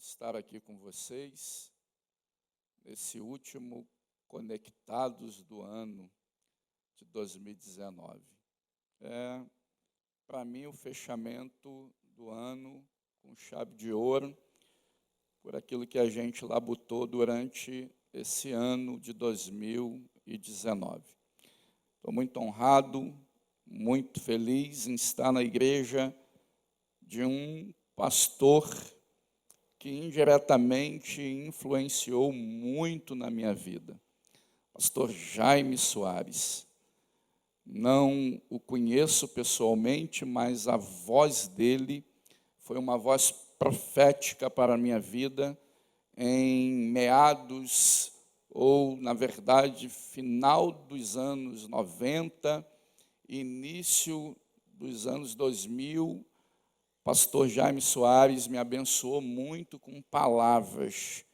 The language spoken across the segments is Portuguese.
estar aqui com vocês nesse último Conectados do ano de 2019. Para mim, o fechamento do ano com chave de ouro, por aquilo que a gente labutou durante esse ano de 2019. Estou muito honrado, muito feliz em estar na igreja de um pastor que indiretamente influenciou muito na minha vida. Pastor Jaime Soares. Não o conheço pessoalmente, mas a voz dele foi uma voz profética para a minha vida em meados, ou, na verdade, final dos anos 90, início dos anos 2000, pastor Jaime Soares me abençoou muito com palavras.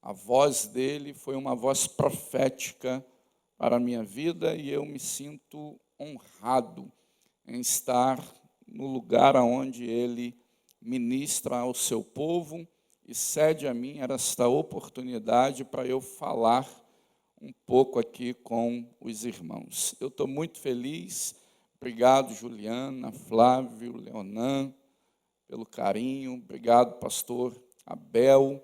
A voz dele foi uma voz profética para a minha vida e eu me sinto honrado em estar no lugar onde ele ministra ao seu povo e cede a mim esta oportunidade para eu falar um pouco aqui com os irmãos. Eu estou muito feliz. Obrigado, Juliana, Flávio, Leonan, pelo carinho. Obrigado, pastor Abel.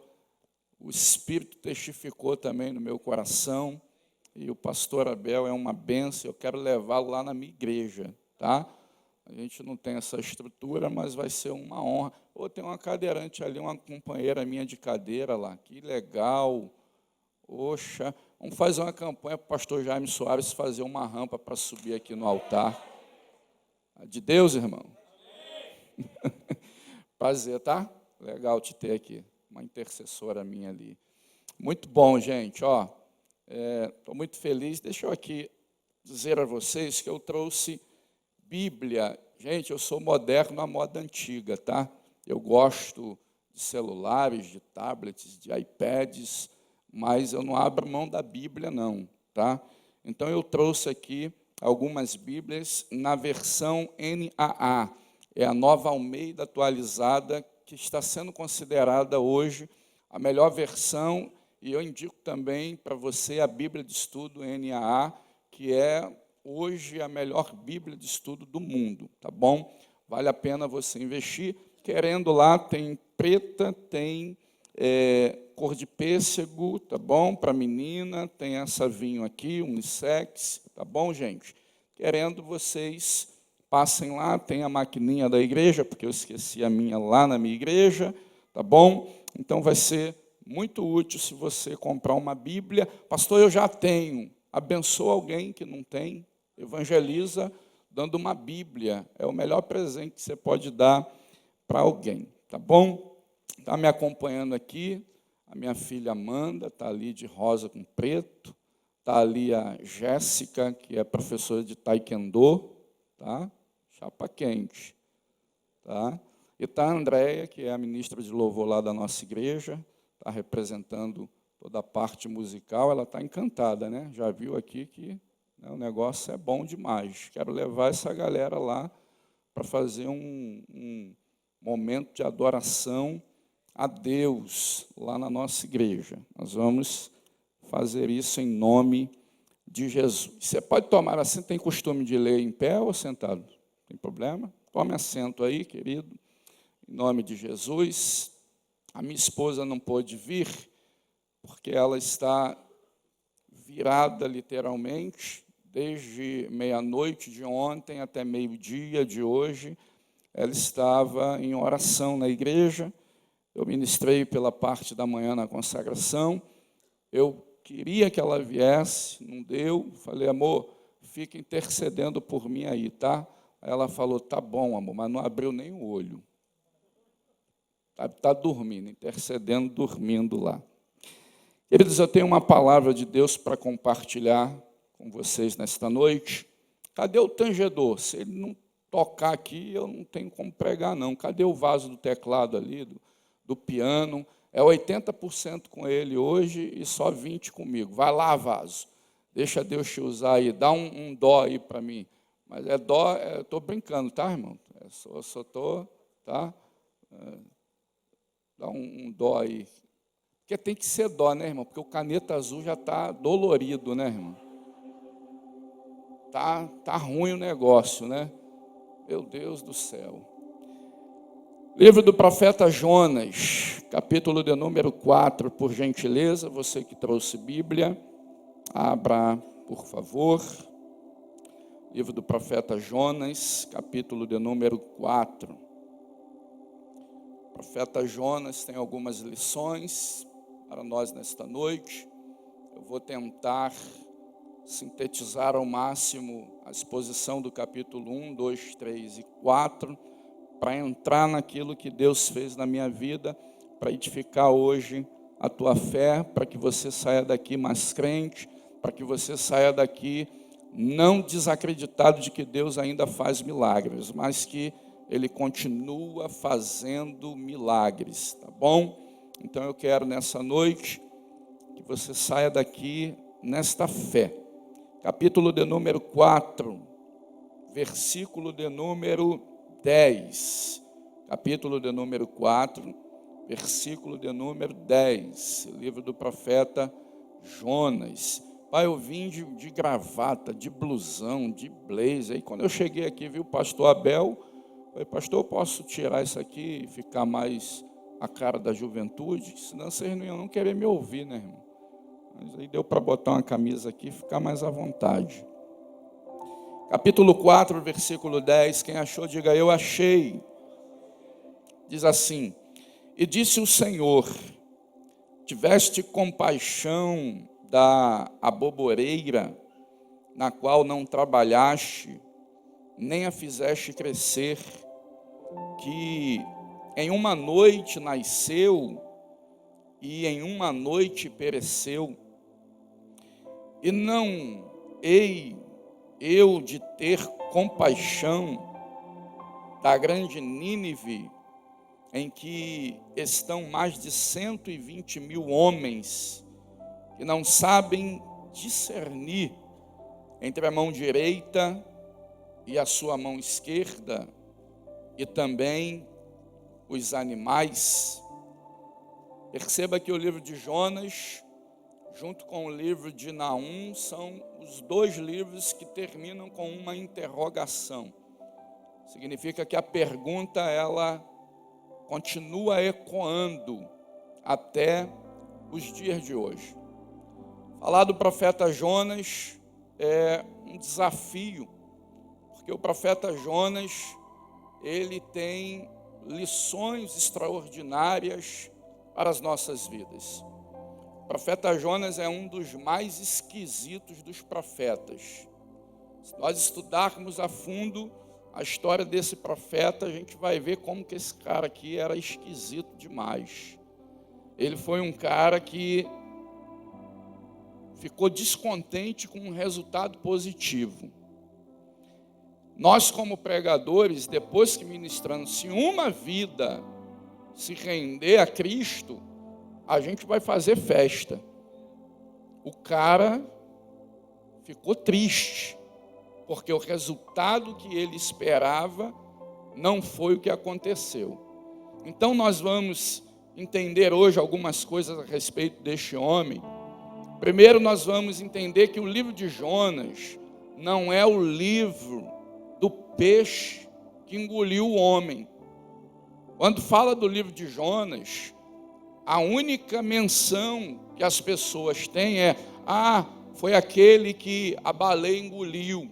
O Espírito testificou também no meu coração, e o pastor Abel é uma bênção, eu quero levá-lo lá na minha igreja, tá? A gente não tem essa estrutura, mas vai ser uma honra. Tem uma cadeirante ali, uma companheira minha de cadeira lá, que legal. Poxa, vamos fazer uma campanha para o pastor Jaime Soares fazer uma rampa para subir aqui no altar. De Deus, irmão? Prazer, tá? Legal te ter aqui. Uma intercessora minha ali. Muito bom, gente. Estou muito feliz. Deixa eu aqui dizer a vocês que eu trouxe Bíblia. Gente, eu sou moderno à moda antiga, tá? Eu gosto de celulares, de tablets, de iPads, mas eu não abro mão da Bíblia, não, tá? Então, eu trouxe aqui algumas Bíblias na versão NAA. É a Nova Almeida atualizada, que está sendo considerada hoje a melhor versão, e eu indico também para você a Bíblia de Estudo NAA, que é hoje a melhor Bíblia de Estudo do mundo, tá bom? Vale a pena você investir. Querendo lá, tem preta, tem cor de pêssego, tá bom? Para menina, tem essa vinho aqui, unissex, tá bom, gente? Querendo, vocês passem lá, tem a maquininha da igreja, porque eu esqueci a minha lá na minha igreja, tá bom? Então, vai ser muito útil se você comprar uma Bíblia. Pastor, eu já tenho. Abençoa alguém que não tem. Evangeliza dando uma Bíblia. É o melhor presente que você pode dar para alguém, tá bom? Está me acompanhando aqui a minha filha Amanda, está ali de rosa com preto. Está ali a Jéssica, que é professora de taekwondo, tá? Chapa quente, tá? E está a Andréia, que é a ministra de louvor lá da nossa igreja, está representando toda a parte musical. Ela está encantada, né? Já viu aqui que o negócio é bom demais. Quero levar essa galera lá para fazer um momento de adoração a Deus lá na nossa igreja. Nós vamos fazer isso em nome de Jesus. Você pode tomar assento, tem costume de ler em pé ou sentado? Tem problema? Tome assento aí, querido, em nome de Jesus. A minha esposa não pôde vir, porque ela está virada, literalmente, desde meia-noite de ontem até meio-dia de hoje. Ela estava em oração na igreja. Eu ministrei pela parte da manhã na consagração. Eu queria que ela viesse, não deu. Falei, amor, fica intercedendo por mim aí, tá? Aí ela falou, tá bom, amor, mas não abriu nem o olho. Está dormindo, intercedendo, dormindo lá. Queridos, eu tenho uma palavra de Deus para compartilhar com vocês nesta noite. Cadê o tangedor? Se ele não tocar aqui, eu não tenho como pregar, não. Cadê o vaso do teclado ali, do piano? É 80% com ele hoje e só 20% comigo. Vai lá, vaso. Deixa Deus te usar aí. Dá um dó aí para mim. Mas é dó, estou brincando, tá, irmão? Eu só estou, tá? Dá um dó aí. Porque tem que ser dó, né, irmão? Porque o caneta azul já está dolorido, né, irmão? Tá ruim o negócio, né? Meu Deus do céu. Livro do profeta Jonas, capítulo de número 4, por gentileza. Você que trouxe Bíblia, abra, por favor. Livro do profeta Jonas, capítulo de número 4. O profeta Jonas tem algumas lições para nós nesta noite. Eu vou tentar sintetizar ao máximo a exposição do capítulo 1, 2, 3 e 4, para entrar naquilo que Deus fez na minha vida, para edificar hoje a tua fé, para que você saia daqui mais crente, para que você saia daqui não desacreditado de que Deus ainda faz milagres, mas que Ele continua fazendo milagres, tá bom? Então eu quero nessa noite que você saia daqui nesta fé. Capítulo de número 4, versículo de número 10. Capítulo de número 4, versículo de número 10. Livro do profeta Jonas. Pai, eu vim de gravata, de blusão, de blazer. Aí quando eu cheguei aqui, vi o pastor Abel. Falei, pastor, eu posso tirar isso aqui e ficar mais a cara da juventude? Senão vocês não iam querer me ouvir, né, irmão? Mas aí deu para botar uma camisa aqui e ficar mais à vontade. Capítulo 4, versículo 10. Quem achou, diga eu achei. Diz assim: e disse o Senhor, tiveste compaixão da aboboreira, na qual não trabalhaste, nem a fizeste crescer, que em uma noite nasceu e em uma noite pereceu. E não hei eu de ter compaixão da grande Nínive, em que estão mais de 120.000 homens, que não sabem discernir entre a mão direita e a sua mão esquerda, e também os animais. Perceba que o livro de Jonas, junto com o livro de Naum, são os dois livros que terminam com uma interrogação. Significa que a pergunta, ela continua ecoando até os dias de hoje. Falar do profeta Jonas é um desafio, porque o profeta Jonas, ele tem lições extraordinárias para as nossas vidas. O profeta Jonas é um dos mais esquisitos dos profetas. Se nós estudarmos a fundo a história desse profeta, a gente vai ver como que esse cara aqui era esquisito demais. Ele foi um cara que ficou descontente com um resultado positivo. Nós, como pregadores, depois que ministramos, se uma vida se render a Cristo, a gente vai fazer festa. O cara ficou triste, porque o resultado que ele esperava não foi o que aconteceu. Então nós vamos entender hoje algumas coisas a respeito deste homem. Primeiro, nós vamos entender que o livro de Jonas não é o livro do peixe que engoliu o homem. Quando fala do livro de Jonas, a única menção que as pessoas têm é: foi aquele que a baleia engoliu.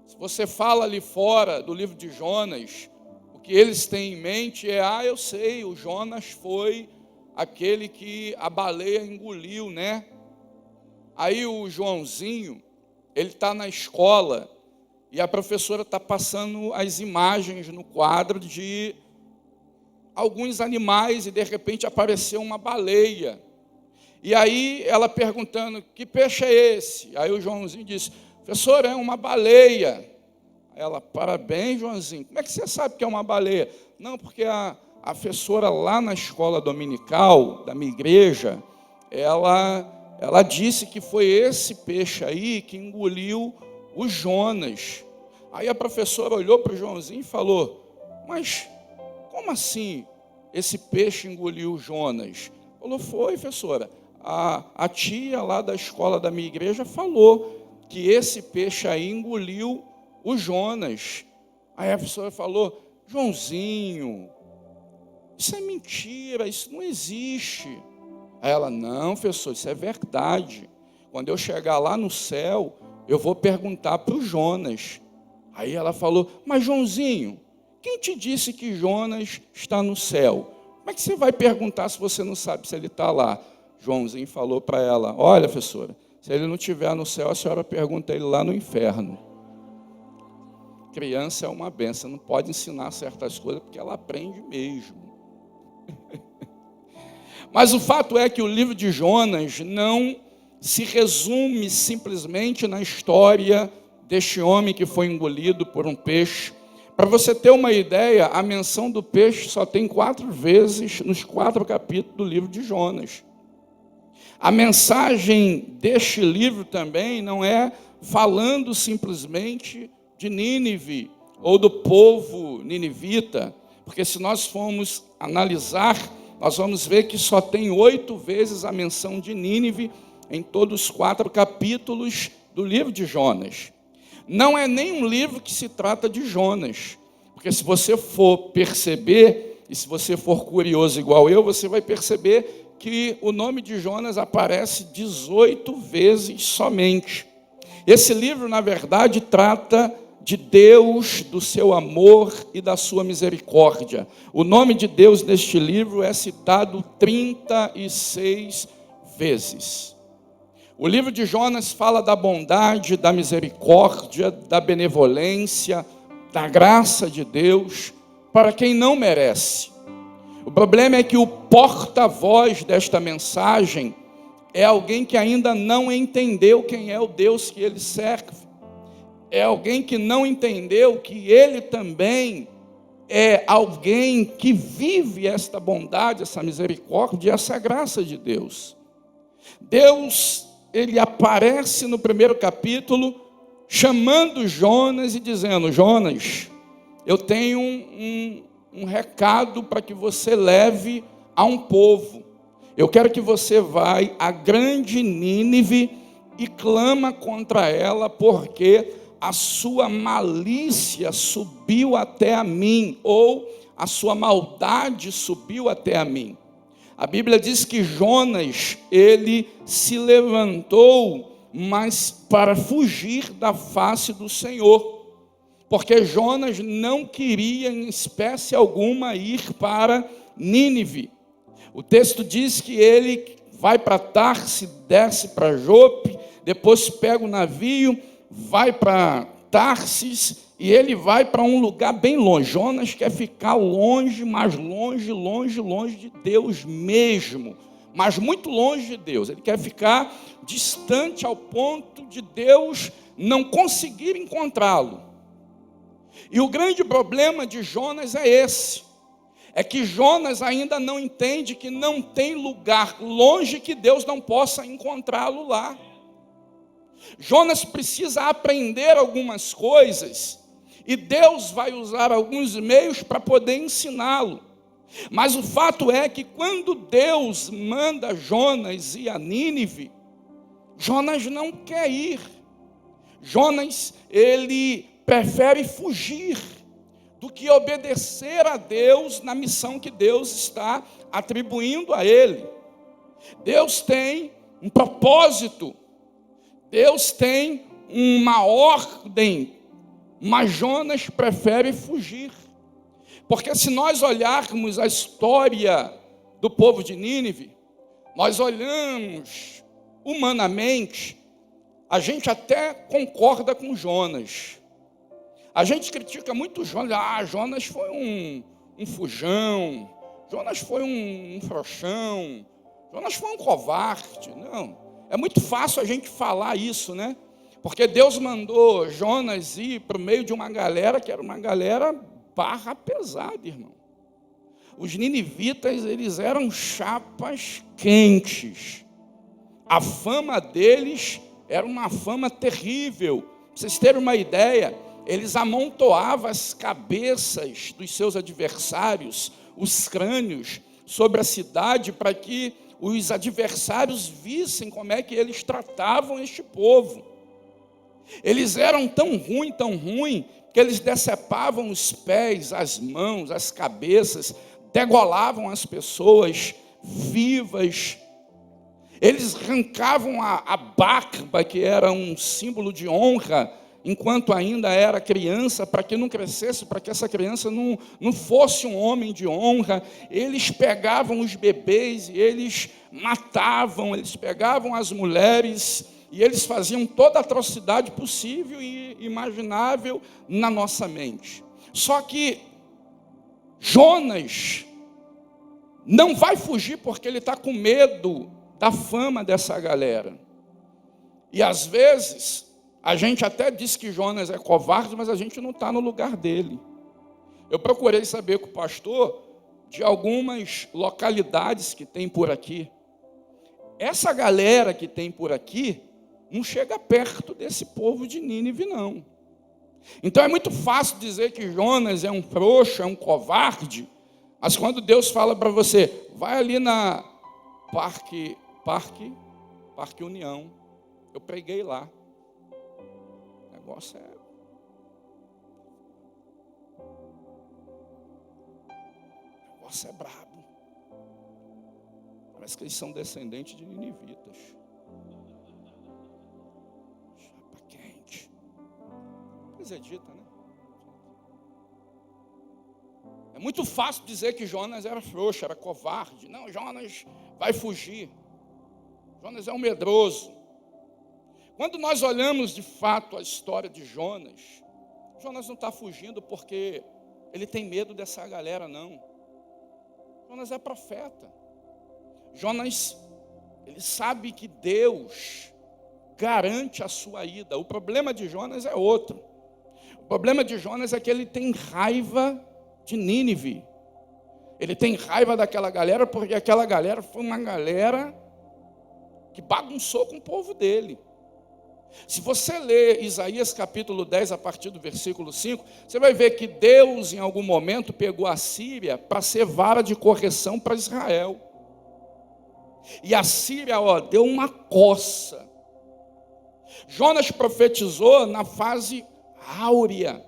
Se você fala ali fora do livro de Jonas, o que eles têm em mente é: eu sei, o Jonas foi aquele que a baleia engoliu, né? Aí o Joãozinho, ele está na escola e a professora está passando as imagens no quadro de alguns animais e de repente apareceu uma baleia. E aí ela perguntando: que peixe é esse? Aí o Joãozinho disse: professora, é uma baleia. Aí ela: parabéns, Joãozinho, como é que você sabe que é uma baleia? Não, porque a professora lá na escola dominical da minha igreja, ela disse que foi esse peixe aí que engoliu o Jonas. Aí a professora olhou para o Joãozinho e falou: mas como assim? esse peixe engoliu Jonas? Falou, foi, professora. A tia lá da escola da minha igreja falou que esse peixe aí engoliu o Jonas. Aí a professora falou, Joãozinho, isso é mentira, isso não existe. Aí ela, não, professor, isso é verdade. Quando eu chegar lá no céu, eu vou perguntar para o Jonas. Aí ela falou, mas Joãozinho, quem te disse que Jonas está no céu? Como é que você vai perguntar se você não sabe se ele está lá? Joãozinho falou para ela, olha, professora, se ele não estiver no céu, a senhora pergunta ele lá no inferno. Criança é uma benção, não pode ensinar certas coisas, porque ela aprende mesmo. Mas o fato é que o livro de Jonas não se resume simplesmente na história deste homem que foi engolido por um peixe. Para você ter uma ideia, a menção do peixe só tem 4 vezes nos 4 capítulos do livro de Jonas. A mensagem deste livro também não é falando simplesmente de Nínive ou do povo ninivita, porque se nós formos analisar, nós vamos ver que só tem 8 vezes a menção de Nínive em todos os 4 capítulos do livro de Jonas. Não é nem um livro que se trata de Jonas, porque se você for perceber, e se você for curioso igual eu, você vai perceber que o nome de Jonas aparece 18 vezes somente. Esse livro, na verdade, trata de Deus, do seu amor e da sua misericórdia. O nome de Deus neste livro é citado 36 vezes. O livro de Jonas fala da bondade, da misericórdia, da benevolência, da graça de Deus para quem não merece. O problema é que o porta-voz desta mensagem é alguém que ainda não entendeu quem é o Deus que ele serve. É alguém que não entendeu que ele também é alguém que vive esta bondade, essa misericórdia, essa graça de Deus. Deus, ele aparece no primeiro capítulo, chamando Jonas e dizendo, Jonas, eu tenho um recado para que você leve a um povo. Eu quero que você vá à grande Nínive e clama contra ela, porque a sua malícia subiu até a mim, ou a sua maldade subiu até a mim. A Bíblia diz que Jonas, ele se levantou, mas para fugir da face do Senhor, porque Jonas não queria em espécie alguma ir para Nínive. O texto diz que ele vai para Tarsis, desce para Jope, depois pega o navio, vai para Tarsis e ele vai para um lugar bem longe. Jonas quer ficar longe, mas longe, longe, longe de Deus mesmo, mas muito longe de Deus. Ele quer ficar distante ao ponto de Deus não conseguir encontrá-lo. E o grande problema de Jonas é esse, é que Jonas ainda não entende que não tem lugar longe que Deus não possa encontrá-lo lá. Jonas precisa aprender algumas coisas e Deus vai usar alguns meios para poder ensiná-lo. Mas o fato é que quando Deus manda Jonas ir a Nínive, Jonas não quer ir. Jonas, ele prefere fugir do que obedecer a Deus na missão que Deus está atribuindo a ele. Deus tem um propósito, Deus tem uma ordem, mas Jonas prefere fugir. Porque se nós olharmos a história do povo de Nínive, nós olhamos humanamente, a gente até concorda com Jonas. A gente critica muito Jonas. Jonas foi um fujão, Jonas foi um frouxão, Jonas foi um covarde. Não, é muito fácil a gente falar isso, né? Porque Deus mandou Jonas ir para o meio de uma galera que era uma galera barra pesada, irmão. Os ninivitas, eles eram chapas quentes. A fama deles era uma fama terrível. Para vocês terem uma ideia, eles amontoavam as cabeças dos seus adversários, os crânios, sobre a cidade, para que os adversários vissem como é que eles tratavam este povo. Eles eram tão ruim, que eles decepavam os pés, as mãos, as cabeças, degolavam as pessoas vivas. Eles arrancavam a barba, que era um símbolo de honra, enquanto ainda era criança, para que não crescesse, para que essa criança não fosse um homem de honra. Eles pegavam os bebês e eles matavam, eles pegavam as mulheres e eles faziam toda a atrocidade possível e imaginável na nossa mente. Só que Jonas não vai fugir porque ele está com medo da fama dessa galera. E às vezes a gente até diz que Jonas é covarde, mas a gente não está no lugar dele. Eu procurei saber com o pastor de algumas localidades que tem por aqui. Essa galera que tem por aqui não chega perto desse povo de Nínive, não. Então é muito fácil dizer que Jonas é um frouxo, é um covarde, mas quando Deus fala para você, vai ali na Parque União, eu preguei lá. O negócio é brabo. Parece que eles são descendentes de ninivitas. Chapa quente. Mas é dita, né? É muito fácil dizer que Jonas era frouxo, era covarde. Não, Jonas vai fugir. Jonas é um medroso. Quando nós olhamos de fato a história de Jonas, Jonas não está fugindo porque ele tem medo dessa galera, não. Jonas é profeta. Jonas, ele sabe que Deus garante a sua ida. O problema de Jonas é outro. O problema de Jonas é que ele tem raiva de Nínive. Ele tem raiva daquela galera porque aquela galera foi uma galera que bagunçou com o povo dele. Se você ler Isaías capítulo 10, a partir do versículo 5, você vai ver que Deus, em algum momento, pegou a Síria para ser vara de correção para Israel. E a Síria, deu uma coça. Jonas profetizou na fase áurea,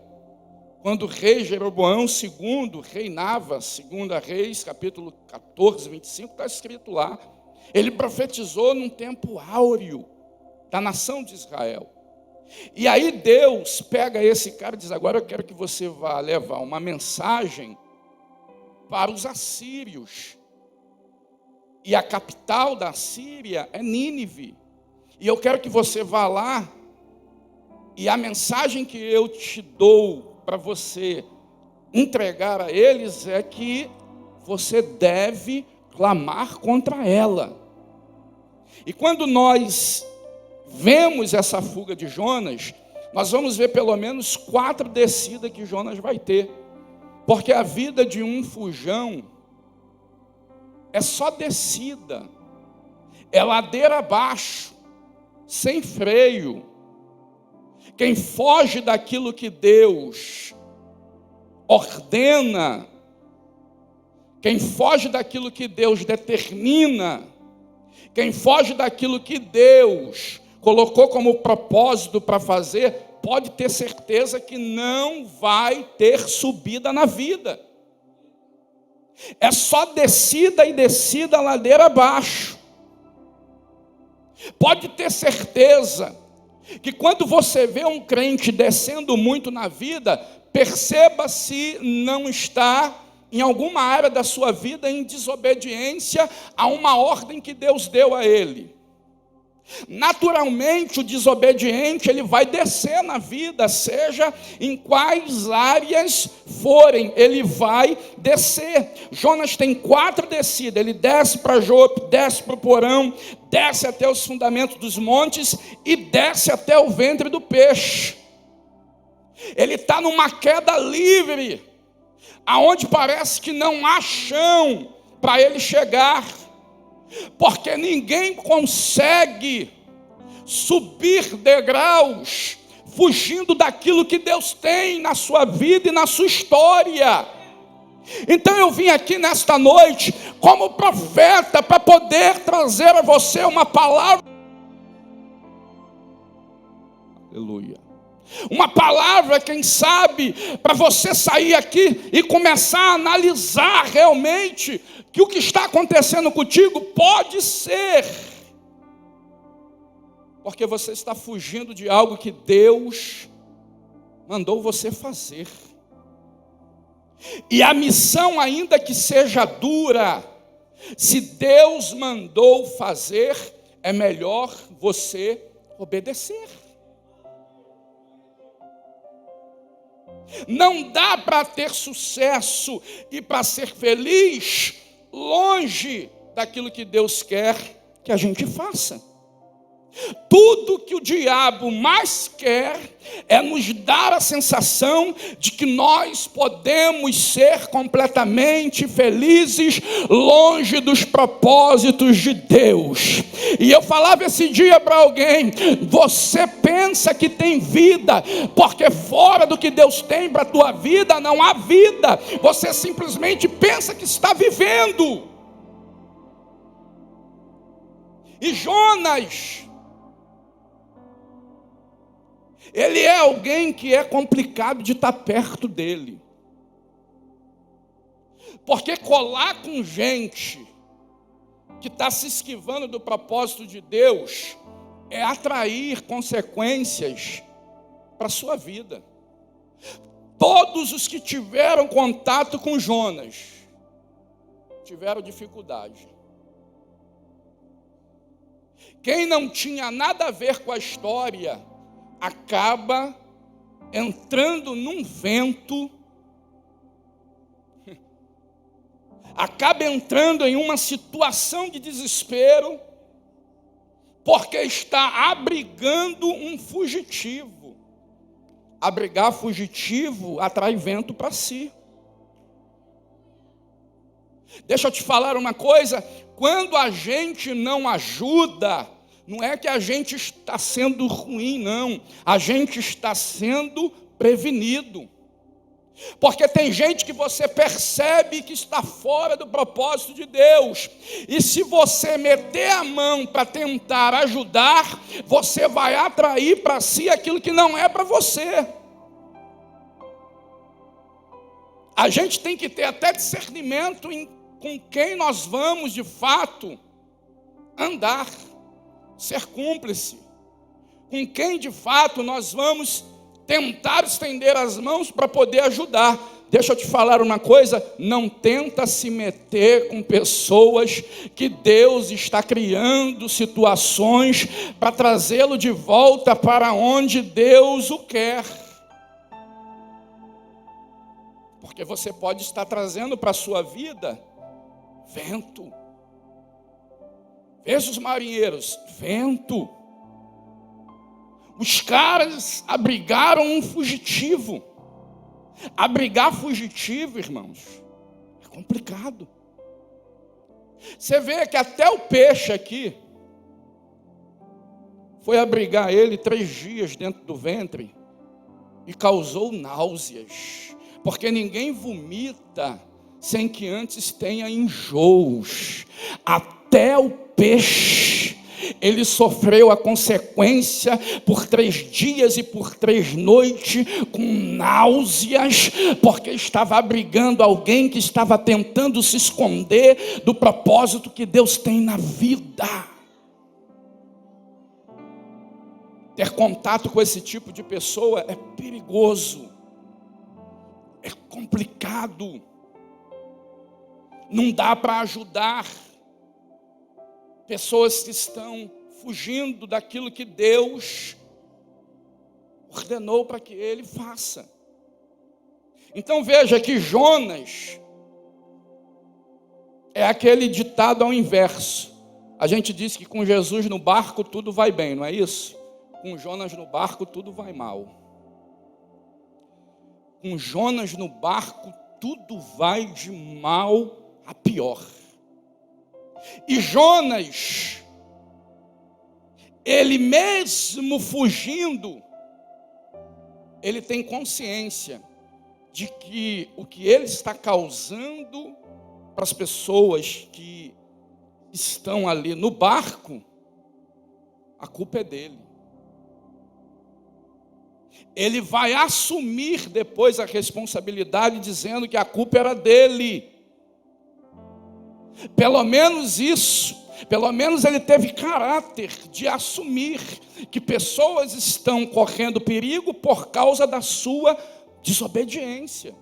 quando o rei Jeroboão II reinava, 2 Reis, capítulo 14, 25, está escrito lá. Ele profetizou num tempo áureo da nação de Israel. E aí Deus pega esse cara e diz, agora eu quero que você vá levar uma mensagem para os assírios. E a capital da Síria é Nínive. E eu quero que você vá lá, e a mensagem que eu te dou para você entregar a eles é que você deve clamar contra ela. E quando nós vemos essa fuga de Jonas, nós vamos ver pelo menos 4 descidas que Jonas vai ter. Porque a vida de um fujão é só descida, é ladeira abaixo, sem freio. Quem foge daquilo que Deus ordena, quem foge daquilo que Deus determina, quem foge daquilo que Deus colocou como propósito para fazer, pode ter certeza que não vai ter subida na vida. É só descida e descida ladeira abaixo. Pode ter certeza que quando você vê um crente descendo muito na vida, perceba se não está em alguma área da sua vida em desobediência a uma ordem que Deus deu a ele. Naturalmente, o desobediente, ele vai descer na vida, seja em quais áreas forem, ele vai descer. Jonas tem 4 descidas, ele desce para Jope, desce para o porão, desce até os fundamentos dos montes e desce até o ventre do peixe. Ele está numa queda livre, aonde parece que não há chão para ele chegar. Porque ninguém consegue subir degraus fugindo daquilo que Deus tem na sua vida e na sua história. Então eu vim aqui nesta noite como profeta para poder trazer a você uma palavra. Aleluia. Uma palavra, quem sabe, para você sair aqui e começar a analisar realmente que o que está acontecendo contigo pode ser porque você está fugindo de algo que Deus mandou você fazer. E a missão, ainda que seja dura, se Deus mandou fazer, é melhor você obedecer. Não dá para ter sucesso e para ser feliz longe daquilo que Deus quer que a gente faça. Tudo que o diabo mais quer é nos dar a sensação de que nós podemos ser completamente felizes longe dos propósitos de Deus. E eu falava esse dia para alguém: você pensa que tem vida, porque fora do que Deus tem para a tua vida não há vida. Você simplesmente pensa que está vivendo. E Jonas, ele é alguém que é complicado de estar perto dele. Porque colar com gente que está se esquivando do propósito de Deus é atrair consequências para a sua vida. Todos os que tiveram contato com Jonas tiveram dificuldade. Quem não tinha nada a ver com a história acaba entrando num vento, acaba entrando em uma situação de desespero, porque está abrigando um fugitivo. Abrigar fugitivo atrai vento para si. Deixa eu te falar uma coisa: quando a gente não ajuda, não é que a gente está sendo ruim, não. A gente está sendo prevenido. Porque tem gente que você percebe que está fora do propósito de Deus. E se você meter a mão para tentar ajudar, você vai atrair para si aquilo que não é para você. A gente tem que ter até discernimento com quem nós vamos de fato andar. Ser cúmplice, com quem de fato nós vamos tentar estender as mãos para poder ajudar. Deixa eu te falar uma coisa: não tenta se meter com pessoas que Deus está criando situações para trazê-lo de volta para onde Deus o quer. Porque você pode estar trazendo para a sua vida vento. Veja os marinheiros, vento. Os caras abrigaram um fugitivo. Abrigar fugitivo, irmãos, é complicado. Você vê que até o peixe aqui foi abrigar ele 3 dias dentro do ventre e causou náuseas, porque ninguém vomita sem que antes tenha enjoos. Até o peixe, ele sofreu a consequência por 3 dias e por 3 noites, com náuseas, porque estava abrigando alguém que estava tentando se esconder do propósito que Deus tem na vida. Ter contato com esse tipo de pessoa é perigoso, é complicado, não dá para ajudar pessoas que estão fugindo daquilo que Deus ordenou para que ele faça. Então veja que Jonas é aquele ditado ao inverso. A gente diz que com Jesus no barco tudo vai bem, não é isso? Com Jonas no barco tudo vai mal. Com Jonas no barco tudo vai de mal a pior. E Jonas, ele mesmo fugindo, ele tem consciência de que o que ele está causando para as pessoas que estão ali no barco, a culpa é dele. Ele vai assumir depois a responsabilidade, dizendo que a culpa era dele. Pelo menos isso, pelo menos ele teve caráter de assumir que pessoas estão correndo perigo por causa da sua desobediência.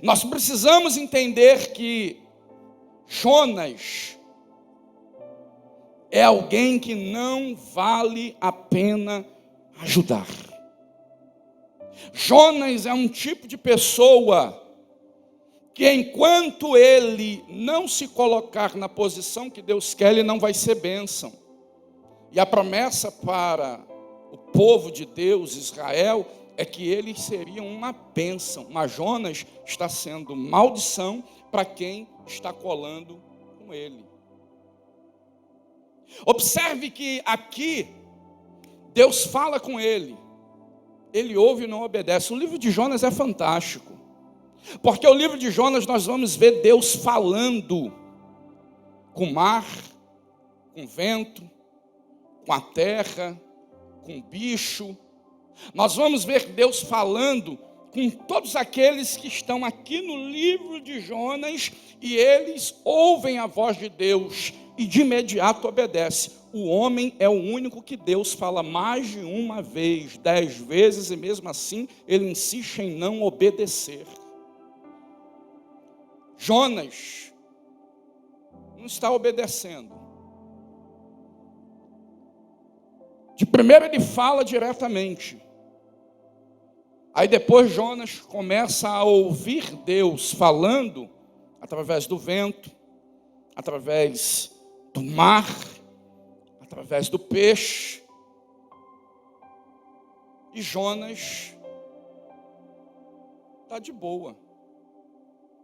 Nós precisamos entender que Jonas é alguém que não vale a pena ajudar. Jonas é um tipo de pessoa que enquanto ele não se colocar na posição que Deus quer, ele não vai ser bênção. E a promessa para o povo de Deus, Israel, é que eles seriam uma bênção. Mas Jonas está sendo maldição para quem está colando com ele. Observe que aqui Deus fala com ele. Ele ouve e não obedece. O livro de Jonas é fantástico. Porque o livro de Jonas nós vamos ver Deus falando com o mar, com o vento, com a terra, com o bicho. Nós vamos ver Deus falando com todos aqueles que estão aqui no livro de Jonas e eles ouvem a voz de Deus e de imediato obedecem. O homem é o único que Deus fala mais de uma vez, 10 vezes, e mesmo assim ele insiste em não obedecer. Jonas não está obedecendo. De primeiro ele fala diretamente. Aí depois Jonas começa a ouvir Deus falando através do vento, através do mar, através do peixe. E Jonas está de boa,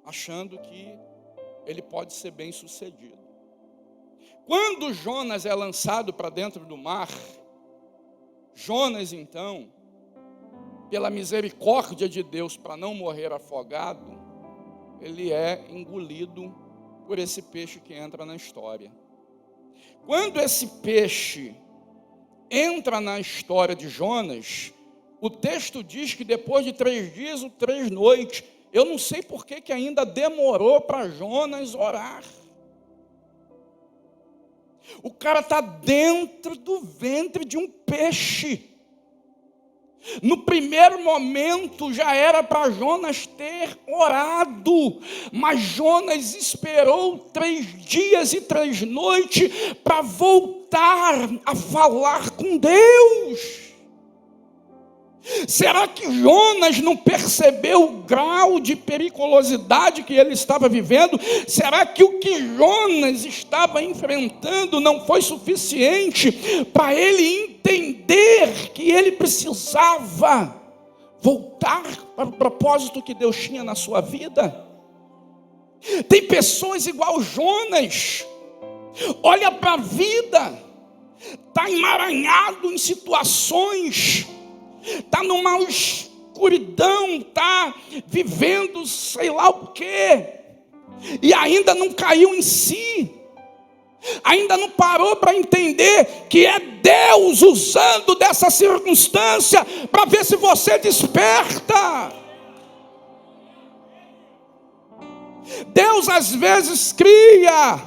achando que ele pode ser bem sucedido. Quando Jonas é lançado para dentro do mar, Jonas então, pela misericórdia de Deus para não morrer afogado, ele é engolido por esse peixe que entra na história. Quando esse peixe entra na história de Jonas, o texto diz que depois de 3 dias ou 3 noites, eu não sei por que ainda demorou para Jonas orar. O cara está dentro do ventre de um peixe. No primeiro momento já era para Jonas ter orado, mas Jonas esperou 3 dias e 3 noites para voltar a falar com Deus. Será que Jonas não percebeu o grau de periculosidade que ele estava vivendo? Será que o que Jonas estava enfrentando não foi suficiente para ele entender que ele precisava voltar para o propósito que Deus tinha na sua vida? Tem pessoas igual Jonas, olha para a vida, está emaranhado em situações, está numa escuridão, está vivendo sei lá o quê, e ainda não caiu em si, ainda não parou para entender que é Deus usando dessa circunstância para ver se você desperta. Deus às vezes cria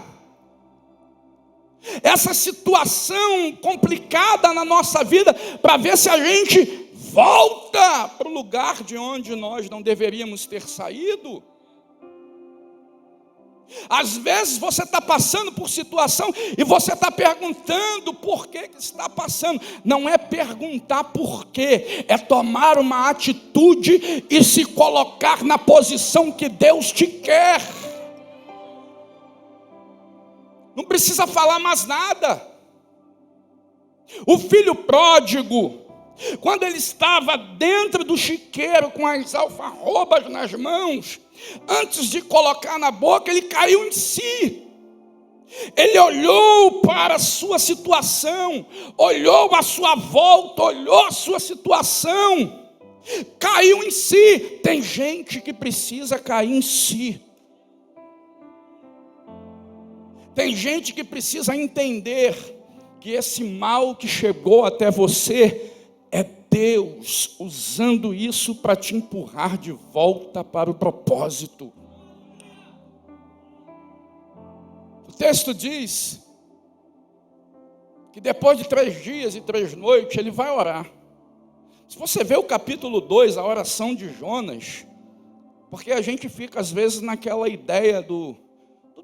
essa situação complicada na nossa vida para ver se a gente volta para o lugar de onde nós não deveríamos ter saído. Às vezes você está passando por situação e você está perguntando por que está passando. Não é perguntar por quê, é tomar uma atitude e se colocar na posição que Deus te quer. Não precisa falar mais nada. O filho pródigo, quando ele estava dentro do chiqueiro com as alfarrobas nas mãos, antes de colocar na boca, ele caiu em si. Ele olhou para a sua situação, olhou à sua volta, olhou a sua situação, caiu em si. Tem gente que precisa cair em si. Tem gente que precisa entender que esse mal que chegou até você é Deus usando isso para te empurrar de volta para o propósito. O texto diz que depois de 3 dias e 3 noites ele vai orar. Se você vê o capítulo 2, a oração de Jonas, porque a gente fica às vezes naquela ideia do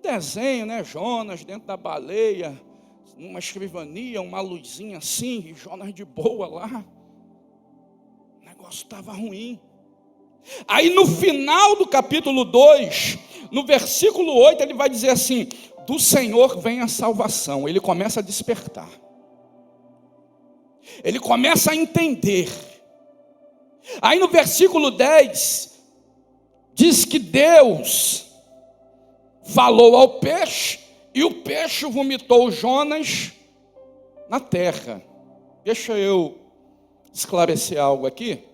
desenho, né? Jonas dentro da baleia, numa escrivania, uma luzinha assim, e Jonas de boa lá. O negócio estava ruim. Aí no final do capítulo 2, no versículo 8, ele vai dizer assim: do Senhor vem a salvação. Ele começa a despertar. Ele começa a entender. Aí no versículo 10, diz que Deus falou ao peixe, e o peixe vomitou Jonas na terra. Deixa eu esclarecer algo aqui.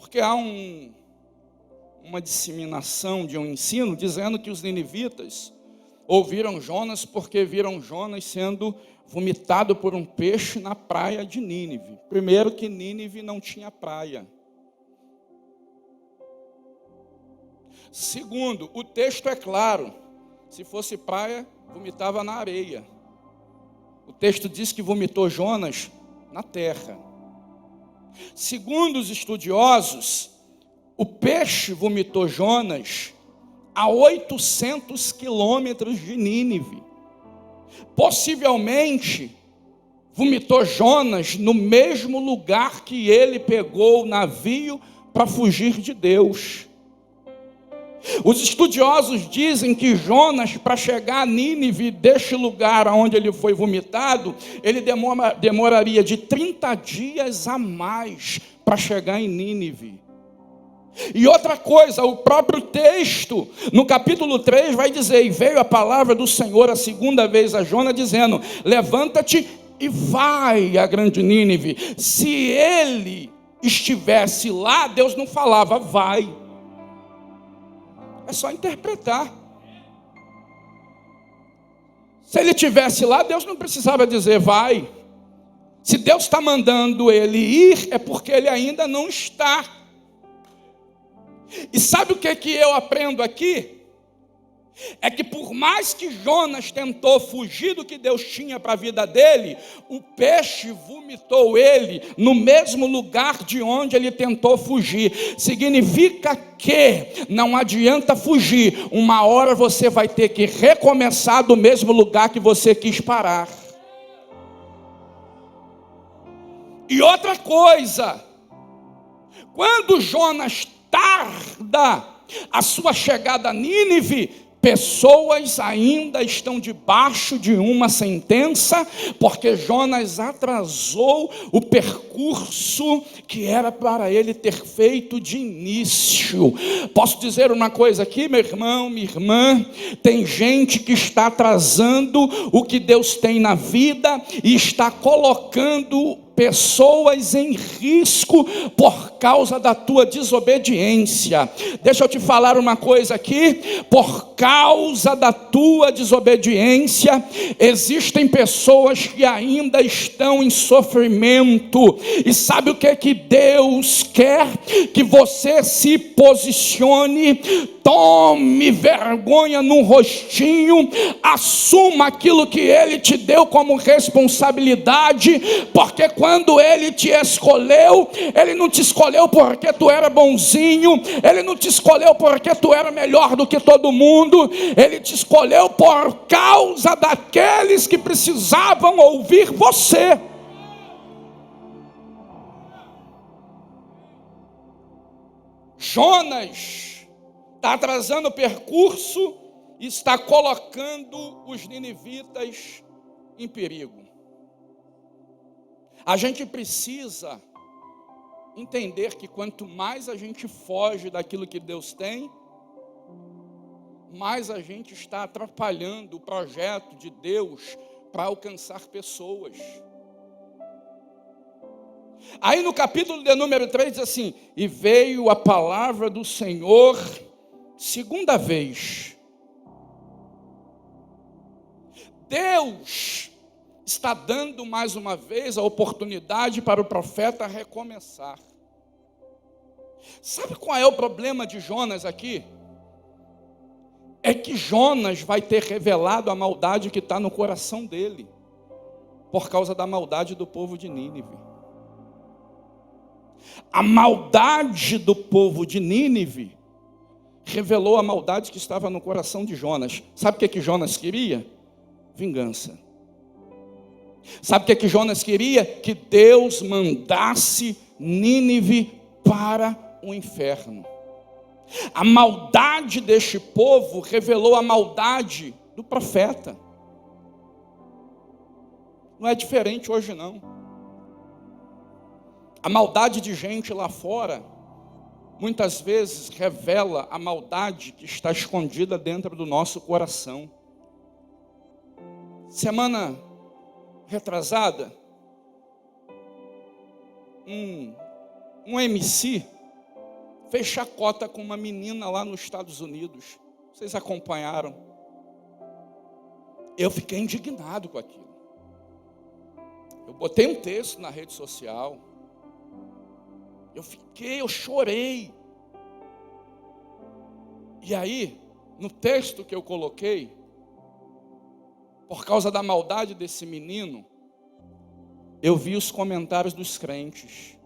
Porque há uma disseminação de um ensino dizendo que os ninivitas ouviram Jonas porque viram Jonas sendo vomitado por um peixe na praia de Nínive. Primeiro que Nínive não tinha praia. Segundo, o texto é claro. Se fosse praia, vomitava na areia. O texto diz que vomitou Jonas na terra. Segundo os estudiosos, o peixe vomitou Jonas a 800 quilômetros de Nínive. Possivelmente, vomitou Jonas no mesmo lugar que ele pegou o navio para fugir de Deus. Os estudiosos dizem que Jonas, para chegar a Nínive, deste lugar onde ele foi vomitado, ele demoraria de 30 dias a mais para chegar em Nínive. E outra coisa, o próprio texto, no capítulo 3, vai dizer: e veio a palavra do Senhor a segunda vez a Jonas, dizendo: levanta-te e vai a grande Nínive. Se ele estivesse lá, Deus não falava vai. É só interpretar. Se ele estivesse lá, Deus não precisava dizer vai. Se Deus está mandando ele ir, é porque ele ainda não está. E sabe o que eu aprendo aqui? É que por mais que Jonas tentou fugir do que Deus tinha para a vida dele, o peixe vomitou ele no mesmo lugar de onde ele tentou fugir. Significa que não adianta fugir, uma hora você vai ter que recomeçar do mesmo lugar que você quis parar. E outra coisa, quando Jonas tarda a sua chegada a Nínive, pessoas ainda estão debaixo de uma sentença, porque Jonas atrasou o percurso que era para ele ter feito de início. Posso dizer uma coisa aqui, meu irmão, minha irmã? Tem gente que está atrasando o que Deus tem na vida e está colocando pessoas em risco por causa da tua desobediência. Deixa eu te falar uma coisa aqui: por causa da tua desobediência, existem pessoas que ainda estão em sofrimento. E sabe o que Deus quer? Que você se posicione, tome vergonha no rostinho, assuma aquilo que Ele te deu como responsabilidade, porque quando Ele te escolheu, Ele não te escolheu porque tu era bonzinho, Ele não te escolheu porque tu era melhor do que todo mundo, Ele te escolheu por causa daqueles que precisavam ouvir você. Jonas está atrasando o percurso e está colocando os ninivitas em perigo. A gente precisa entender que quanto mais a gente foge daquilo que Deus tem, mais a gente está atrapalhando o projeto de Deus para alcançar pessoas. Aí no capítulo de número 3 diz assim: e veio a palavra do Senhor segunda vez. Deus está dando mais uma vez a oportunidade para o profeta recomeçar. Sabe qual é o problema de Jonas aqui? É que Jonas vai ter revelado a maldade que está no coração dele, por causa da maldade do povo de Nínive. A maldade do povo de Nínive revelou a maldade que estava no coração de Jonas. Sabe o que Jonas queria? Vingança. Sabe o que Jonas queria? Que Deus mandasse Nínive para o inferno. A maldade deste povo revelou a maldade do profeta. Não é diferente hoje não. A maldade de gente lá fora, muitas vezes revela a maldade que está escondida dentro do nosso coração. Semana retrasada, um MC fez chacota com uma menina lá nos Estados Unidos. Vocês acompanharam? Eu fiquei indignado com aquilo. Eu botei um texto na rede social. Eu chorei. E aí, no texto que eu coloquei, por causa da maldade desse menino, eu vi os comentários dos crentes.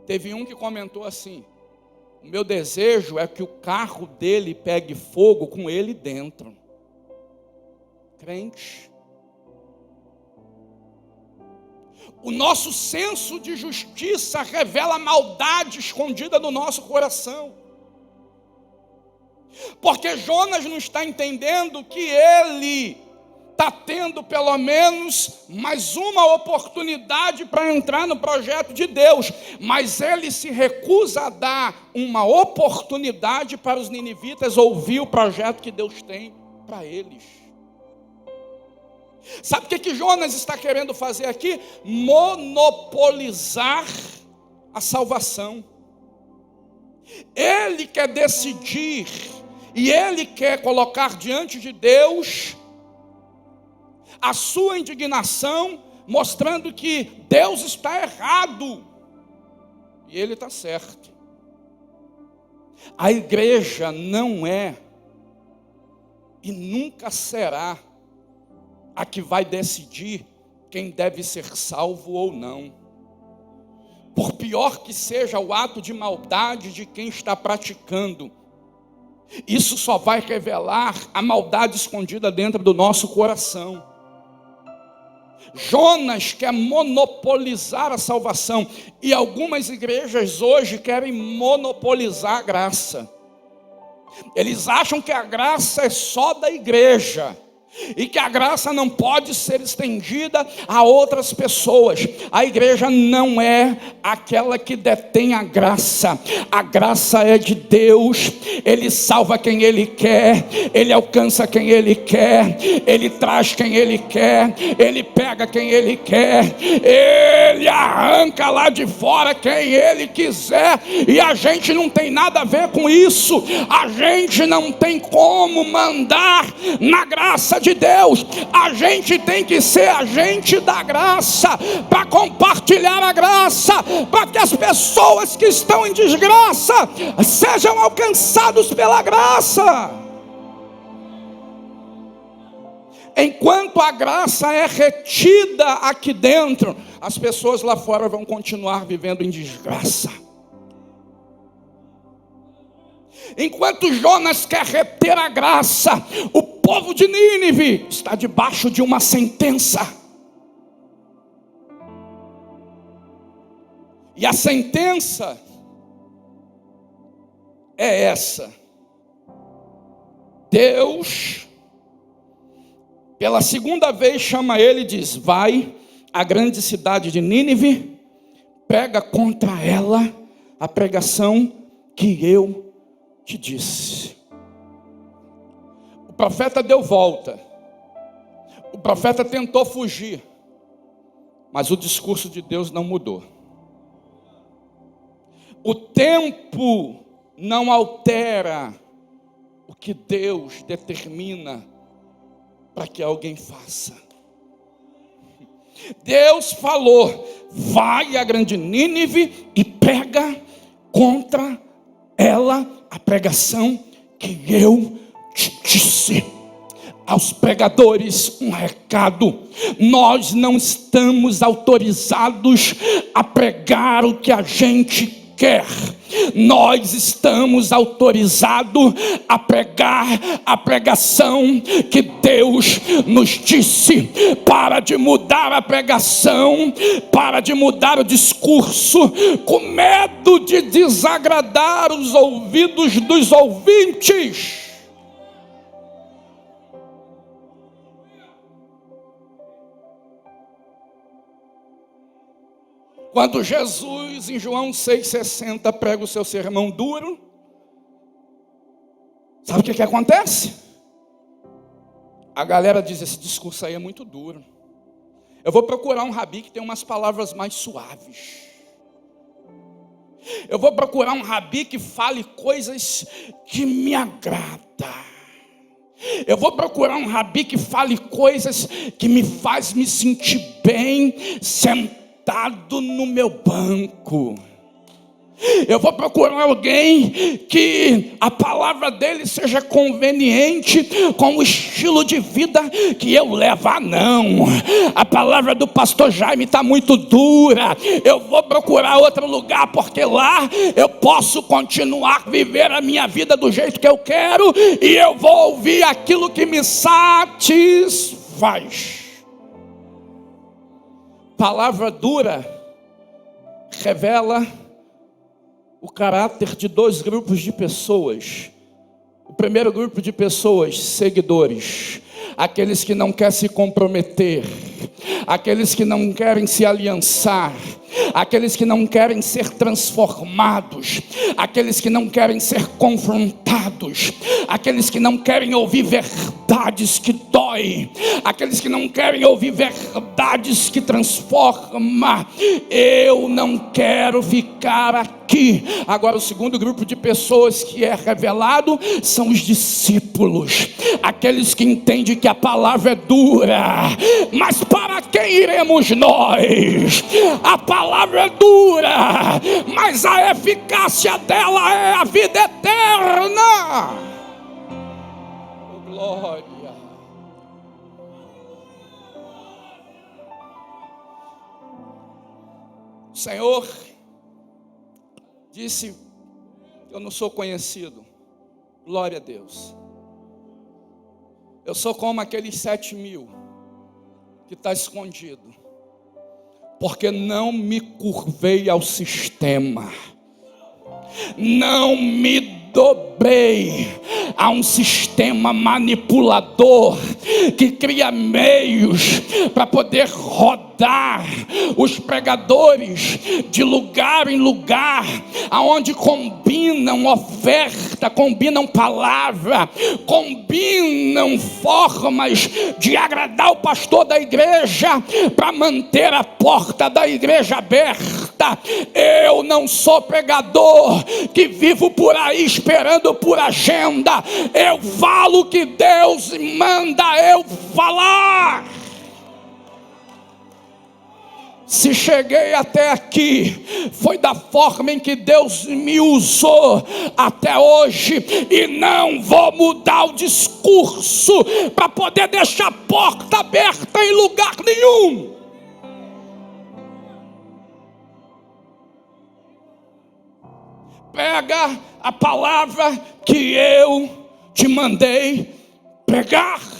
Teve um que comentou assim: o meu desejo é que o carro dele pegue fogo com ele dentro. Crente. O nosso senso de justiça revela a maldade escondida no nosso coração. Porque Jonas não está entendendo que ele está tendo pelo menos mais uma oportunidade para entrar no projeto de Deus, mas ele se recusa a dar uma oportunidade para os ninivitas ouvir o projeto que Deus tem para eles. Sabe o que Jonas está querendo fazer aqui? Monopolizar a salvação. Ele quer decidir e ele quer colocar diante de Deus a sua indignação, mostrando que Deus está errado e ele está certo. A igreja não é e nunca será a que vai decidir quem deve ser salvo ou não. Por pior que seja o ato de maldade de quem está praticando, isso só vai revelar a maldade escondida dentro do nosso coração. Jonas quer monopolizar a salvação, e algumas igrejas hoje querem monopolizar a graça. Eles acham que a graça é só da igreja, e que a graça não pode ser estendida a outras pessoas. A igreja não é aquela que detém a graça é de Deus. Ele salva quem Ele quer, Ele alcança quem Ele quer, Ele traz quem Ele quer, Ele pega quem Ele quer, Ele arranca lá de fora quem Ele quiser, e a gente não tem nada a ver com isso. A gente não tem como mandar na graça de Deus. A gente tem que ser agente da graça, para compartilhar a graça, para que as pessoas que estão em desgraça sejam alcançados pela graça. Enquanto a graça é retida aqui dentro, as pessoas lá fora vão continuar vivendo em desgraça. Enquanto Jonas quer reter a graça, o povo de Nínive está debaixo de uma sentença. E a sentença é essa: Deus, pela segunda vez, chama ele e diz: vai à grande cidade de Nínive, prega contra ela a pregação que eu te disse. profeta deu volta. O profeta tentou fugir. Mas o discurso de Deus não mudou. O tempo não altera o que Deus determina para que alguém faça. Deus falou: vai a grande Nínive e prega contra ela a pregação que eu te disse. Aos pregadores, um recado: nós não estamos autorizados a pregar o que a gente quer. Nós estamos autorizados a pregar a pregação que Deus nos disse. Para de mudar a pregação, para de mudar o discurso, com medo de desagradar os ouvidos dos ouvintes. Quando Jesus, em João 6,60, prega o seu sermão duro, sabe o que acontece? A galera diz: esse discurso aí é muito duro. Eu vou procurar um rabi que tem umas palavras mais suaves. Eu vou procurar um rabi que fale coisas que me agradam. Eu vou procurar um rabi que fale coisas que me faz me sentir bem, sentado no meu banco. Eu vou procurar alguém que a palavra dele seja conveniente com o estilo de vida que eu levo. Ah, não, a palavra do pastor Jaime está muito dura. Eu vou procurar outro lugar, porque lá eu posso continuar a viver a minha vida do jeito que eu quero, e eu vou ouvir aquilo que me satisfaz. Palavra dura revela o caráter de dois grupos de pessoas. O primeiro grupo de pessoas, seguidores, aqueles que não querem se comprometer, aqueles que não querem se aliançar, aqueles que não querem ser transformados, aqueles que não querem ser confrontados, aqueles que não querem ouvir verdades que doem, aqueles que não querem ouvir verdades que transformam. Eu não quero ficar aqui. Agora, o segundo grupo de pessoas que é revelado são os discípulos, aqueles que entendem que a palavra é dura, mas para quem iremos nós? A palavra é dura, mas a eficácia dela é a vida eterna. Oh, glória. O Senhor disse: eu não sou conhecido. Glória a Deus. Eu sou como aqueles 7.000 que está escondido, porque não me curvei ao sistema, não me dobrei a um sistema manipulador que cria meios para poder rodar os pregadores de lugar em lugar, aonde combinam oferta, combinam palavra, combinam formas de agradar o pastor da igreja para manter a porta da igreja aberta. Eu não sou pregador que vivo por aí esperando por agenda. Eu falo o que Deus manda eu falar. Se cheguei até aqui, foi da forma em que Deus me usou até hoje, e não vou mudar o discurso para poder deixar a porta aberta em lugar nenhum. Pega a palavra que eu te mandei pregar.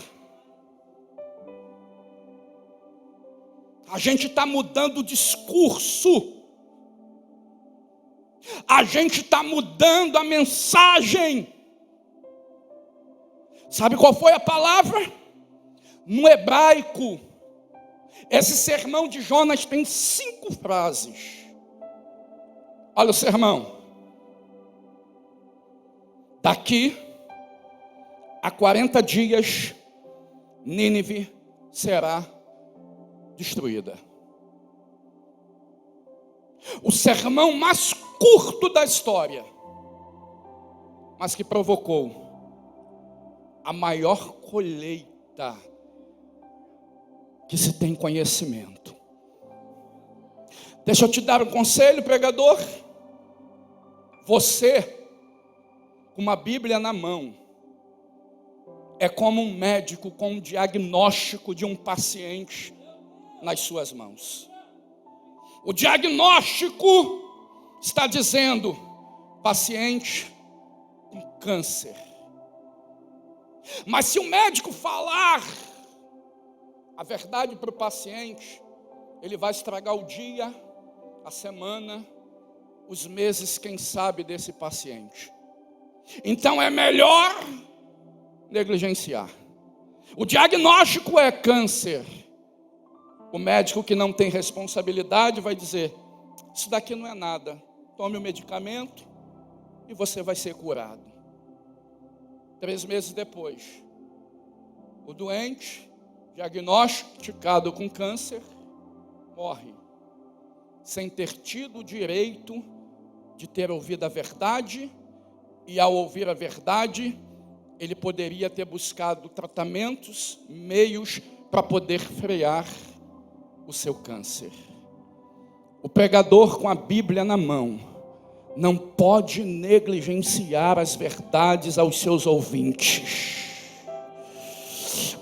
A gente está mudando o discurso, a gente está mudando a mensagem. Sabe qual foi a palavra? No hebraico, esse sermão de Jonas tem 5 frases. Olha o sermão. Daqui há 40 dias, Nínive será destruída. O sermão mais curto da história, mas que provocou a maior colheita que se tem conhecimento. Deixa eu te dar um conselho, pregador. Você, com uma Bíblia na mão, é como um médico com um diagnóstico de um paciente nas suas mãos. O diagnóstico está dizendo: paciente com câncer. Mas se o médico falar a verdade para o paciente, ele vai estragar o dia, a semana, os meses, quem sabe, desse paciente. Então é melhor negligenciar. O diagnóstico é câncer. O médico que não tem responsabilidade vai dizer: isso daqui não é nada, tome o medicamento e você vai ser curado. 3 meses depois, o doente, diagnosticado com câncer, morre, sem ter tido o direito de ter ouvido a verdade, e ao ouvir a verdade, ele poderia ter buscado tratamentos, meios para poder frear o seu câncer. O pregador com a Bíblia na mão não pode negligenciar as verdades aos seus ouvintes,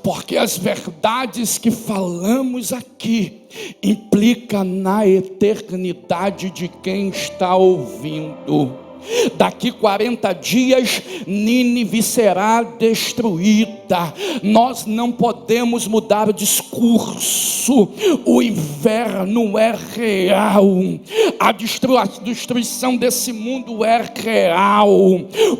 porque as verdades que falamos aqui implicam na eternidade de quem está ouvindo. Daqui 40 dias, Nínive será destruída. Nós não podemos mudar o discurso. O inverno é real. A destruição desse mundo é real.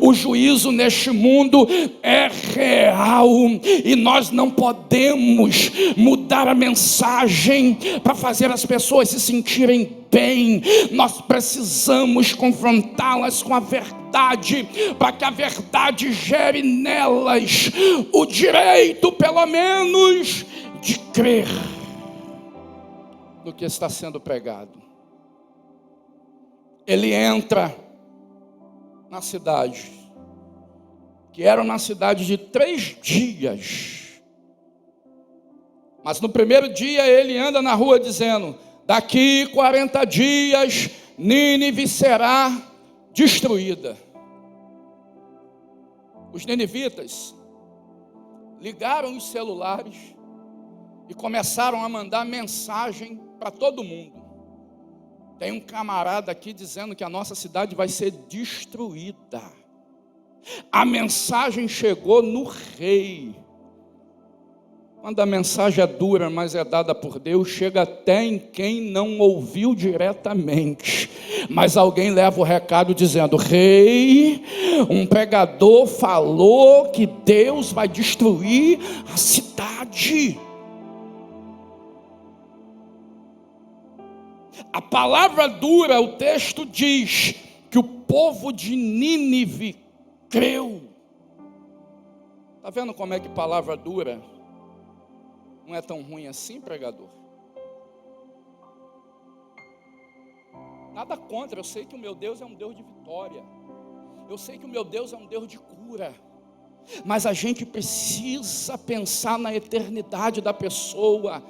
O juízo neste mundo é real. E nós não podemos mudar a mensagem para fazer as pessoas se sentirem bem. Nós precisamos confrontá-las com a verdade, para que a verdade gere nelas o direito, pelo menos, de crer no que está sendo pregado. Ele entra na cidade, que era uma cidade de 3 dias, mas no primeiro dia ele anda na rua dizendo: daqui 40 dias, Nínive será destruída. Os ninivitas ligaram os celulares e começaram a mandar mensagem para todo mundo. Tem um camarada aqui dizendo que a nossa cidade vai ser destruída. A mensagem chegou no rei. Quando a mensagem é dura, mas é dada por Deus, chega até em quem não ouviu diretamente. Mas alguém leva o recado dizendo: rei, um pregador falou que Deus vai destruir a cidade. A palavra dura, o texto diz que o povo de Nínive creu. Está vendo como é que palavra dura não é tão ruim assim, pregador? Nada contra, eu sei que o meu Deus é um Deus de vitória. Eu sei que o meu Deus é um Deus de cura. Mas a gente precisa pensar na eternidade da pessoa.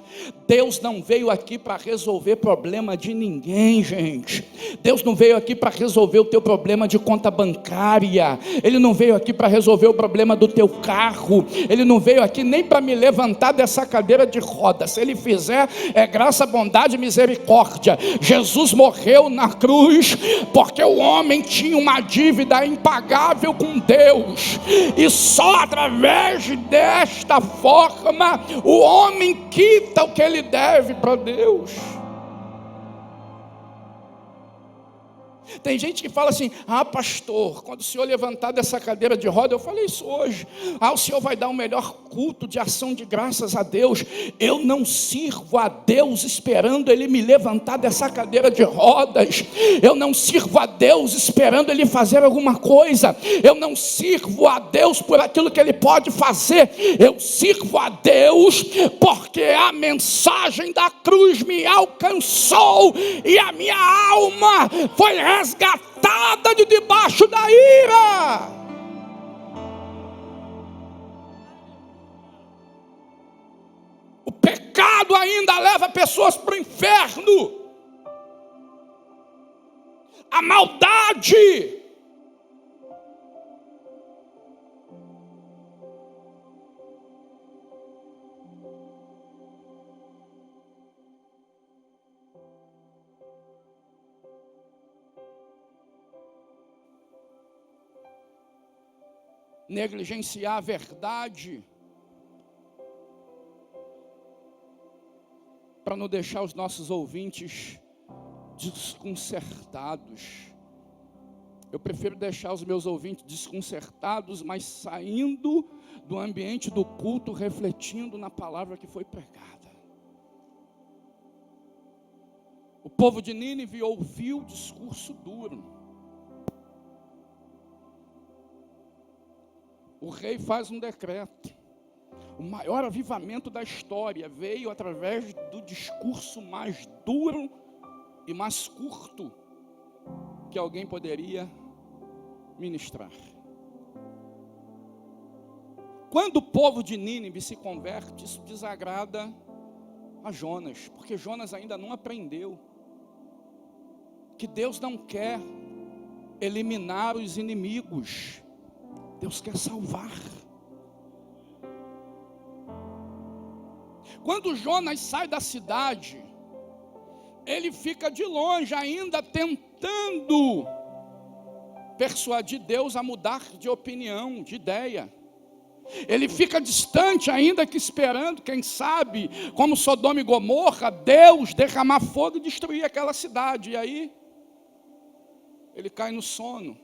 Deus não veio aqui para resolver problema de ninguém, gente. Deus não veio aqui para resolver o teu problema de conta bancária. Ele não veio aqui para resolver o problema do teu carro. Ele não veio aqui nem para me levantar dessa cadeira de rodas. Se Ele fizer, é graça, bondade e misericórdia. Jesus morreu na cruz porque o homem tinha uma dívida impagável com Deus. E só através desta forma o homem quita o que ele deve para Deus. Tem gente que fala assim: ah, pastor, quando o senhor levantar dessa cadeira de roda, eu falei isso hoje, o senhor vai dar o melhor culto de ação de graças a Deus. Eu não sirvo a Deus esperando Ele me levantar dessa cadeira de rodas. Eu não sirvo a Deus esperando Ele fazer alguma coisa. Eu não sirvo a Deus por aquilo que Ele pode fazer. Eu sirvo a Deus porque a mensagem da cruz me alcançou e a minha alma foi resgatada de debaixo da ira. O pecado ainda leva pessoas para o inferno. A maldade. Negligenciar a verdade para não deixar os nossos ouvintes desconcertados. Eu prefiro deixar os meus ouvintes desconcertados, mas saindo do ambiente do culto, refletindo na palavra que foi pregada. O povo de Nínive ouviu o discurso duro. O rei faz um decreto. O maior avivamento da história veio através do discurso mais duro e mais curto que alguém poderia ministrar. Quando o povo de Nínive se converte, isso desagrada a Jonas, porque Jonas ainda não aprendeu que Deus não quer eliminar os inimigos, Deus quer salvar. Quando Jonas sai da cidade, ele fica de longe ainda tentando persuadir Deus a mudar de opinião, de ideia. Ele fica distante ainda que esperando, quem sabe, como Sodoma e Gomorra, Deus derramar fogo e destruir aquela cidade. E aí, ele cai no sono.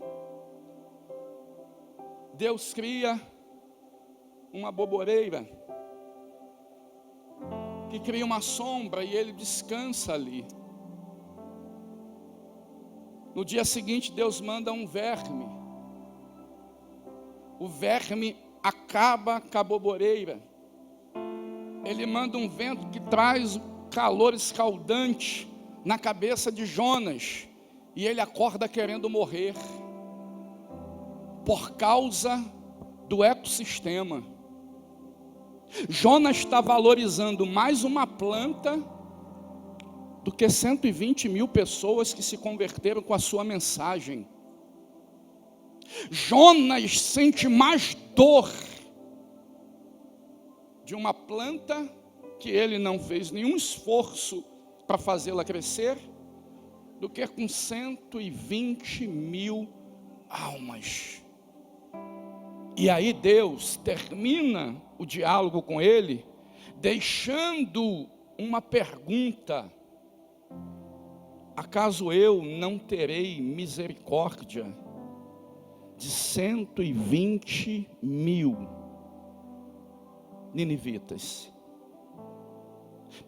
Deus cria uma boboreira que cria uma sombra e ele descansa ali. No dia seguinte, Deus manda um verme. O verme acaba com a boboreira. Ele manda um vento que traz calor escaldante na cabeça de Jonas. E ele acorda querendo morrer. Por causa do ecossistema. Jonas está valorizando mais uma planta do que 120 mil pessoas que se converteram com a sua mensagem. Jonas sente mais dor de uma planta que ele não fez nenhum esforço para fazê-la crescer, do que com 120 mil almas. E aí Deus termina o diálogo com ele, deixando uma pergunta: acaso eu não terei misericórdia de 120 mil ninivitas,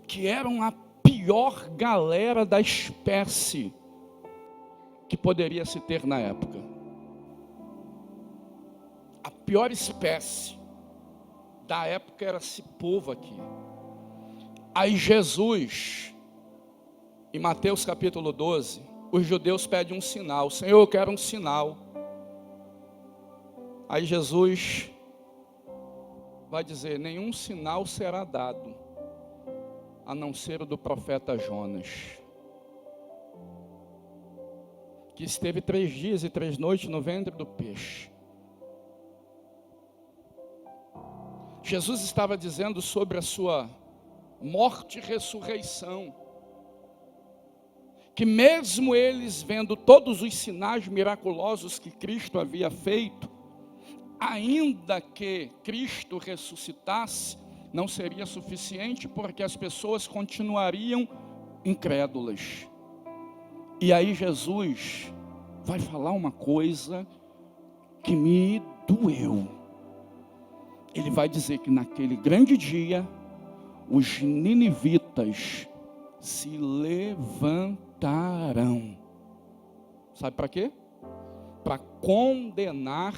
que eram a pior galera da espécie que poderia se ter na época? A pior espécie da época era esse povo aqui. Aí Jesus, em Mateus capítulo 12, os judeus pedem um sinal. Senhor, eu quero um sinal. Aí Jesus vai dizer: nenhum sinal será dado, a não ser o do profeta Jonas, que esteve 3 dias e 3 noites no ventre do peixe. Jesus estava dizendo sobre a sua morte e ressurreição, que mesmo eles vendo todos os sinais miraculosos que Cristo havia feito, ainda que Cristo ressuscitasse, não seria suficiente, porque as pessoas continuariam incrédulas. E aí Jesus vai falar uma coisa que me doeu. ele vai dizer que naquele grande dia, os ninivitas se levantarão. Sabe para quê? Para condenar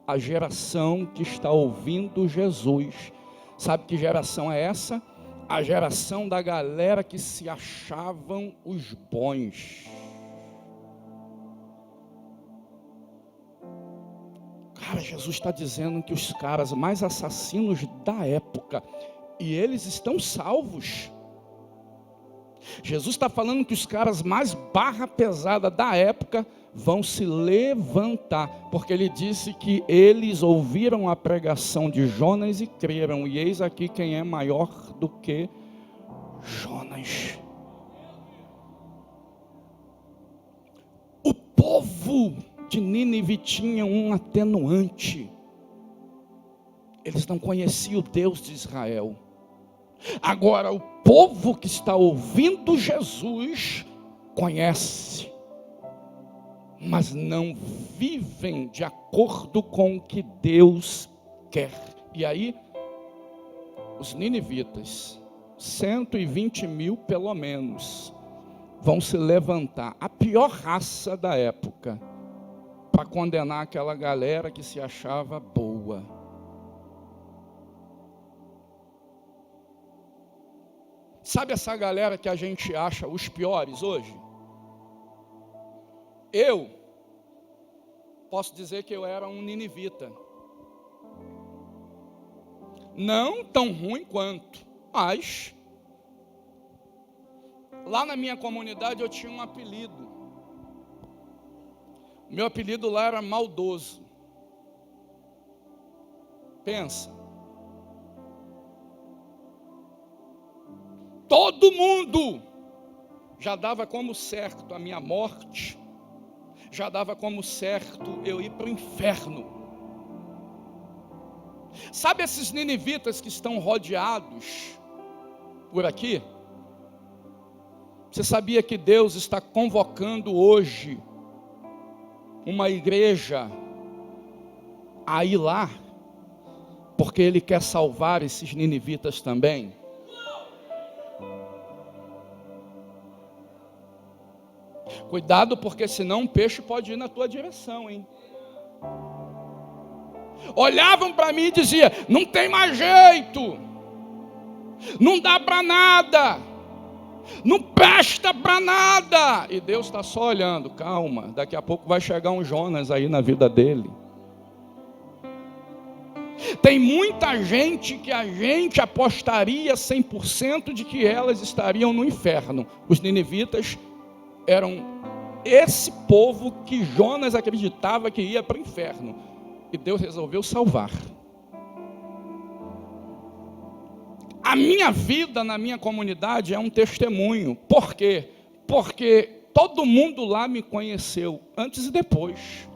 a geração que está ouvindo Jesus. Sabe que geração é essa? A geração da galera que se achavam os bons. Cara, Jesus está dizendo que os caras mais assassinos da época, e eles estão salvos. Jesus está falando que os caras mais barra pesada da época vão se levantar, porque ele disse que eles ouviram a pregação de Jonas e creram, e eis aqui quem é maior do que Jonas. O povo de Nínive tinha um atenuante: eles não conheciam o Deus de Israel. Agora, o povo que está ouvindo Jesus conhece, mas não vivem de acordo com o que Deus quer. E aí, os ninivitas, 120 mil pelo menos, vão se levantar, a pior raça da época, para condenar aquela galera que se achava boa. Sabe essa galera que a gente acha os piores hoje? Eu posso dizer que eu era um ninivita. Não tão ruim quanto, mas lá na minha comunidade eu tinha um apelido. Meu apelido lá era maldoso. Pensa. Todo mundo já dava como certo a minha morte, já dava como certo eu ir para o inferno. Sabe esses ninivitas que estão rodeados por aqui? Você sabia que Deus está convocando hoje uma igreja a ir lá, porque Ele quer salvar esses ninivitas também? Cuidado, porque senão um peixe pode ir na tua direção, hein? Olhavam para mim e diziam: não tem mais jeito, não dá para nada, não presta para nada. E Deus está só olhando: calma, daqui a pouco vai chegar um Jonas aí na vida dele. Tem muita gente que a gente apostaria 100% de que elas estariam no inferno. Os ninivitas eram esse povo que Jonas acreditava que ia para o inferno, e Deus resolveu salvar. A minha vida na minha comunidade é um testemunho. Por quê? Porque todo mundo lá me conheceu, antes e depois.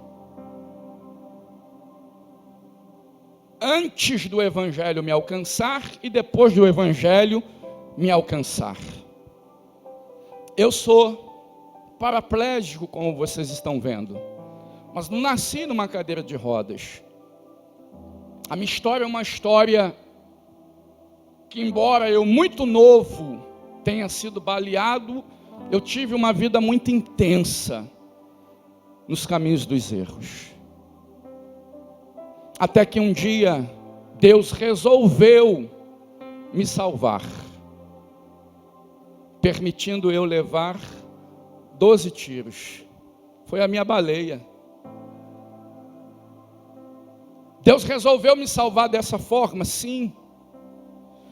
Antes do Evangelho me alcançar e depois do Evangelho me alcançar. Eu sou paraplégico, como vocês estão vendo, mas não nasci numa cadeira de rodas. A minha história é uma história que, embora eu muito novo tenha sido baleado, eu tive uma vida muito intensa nos caminhos dos erros. Até que um dia Deus resolveu me salvar, permitindo eu levar 12 tiros. Foi a minha baleia. Deus resolveu me salvar dessa forma, sim,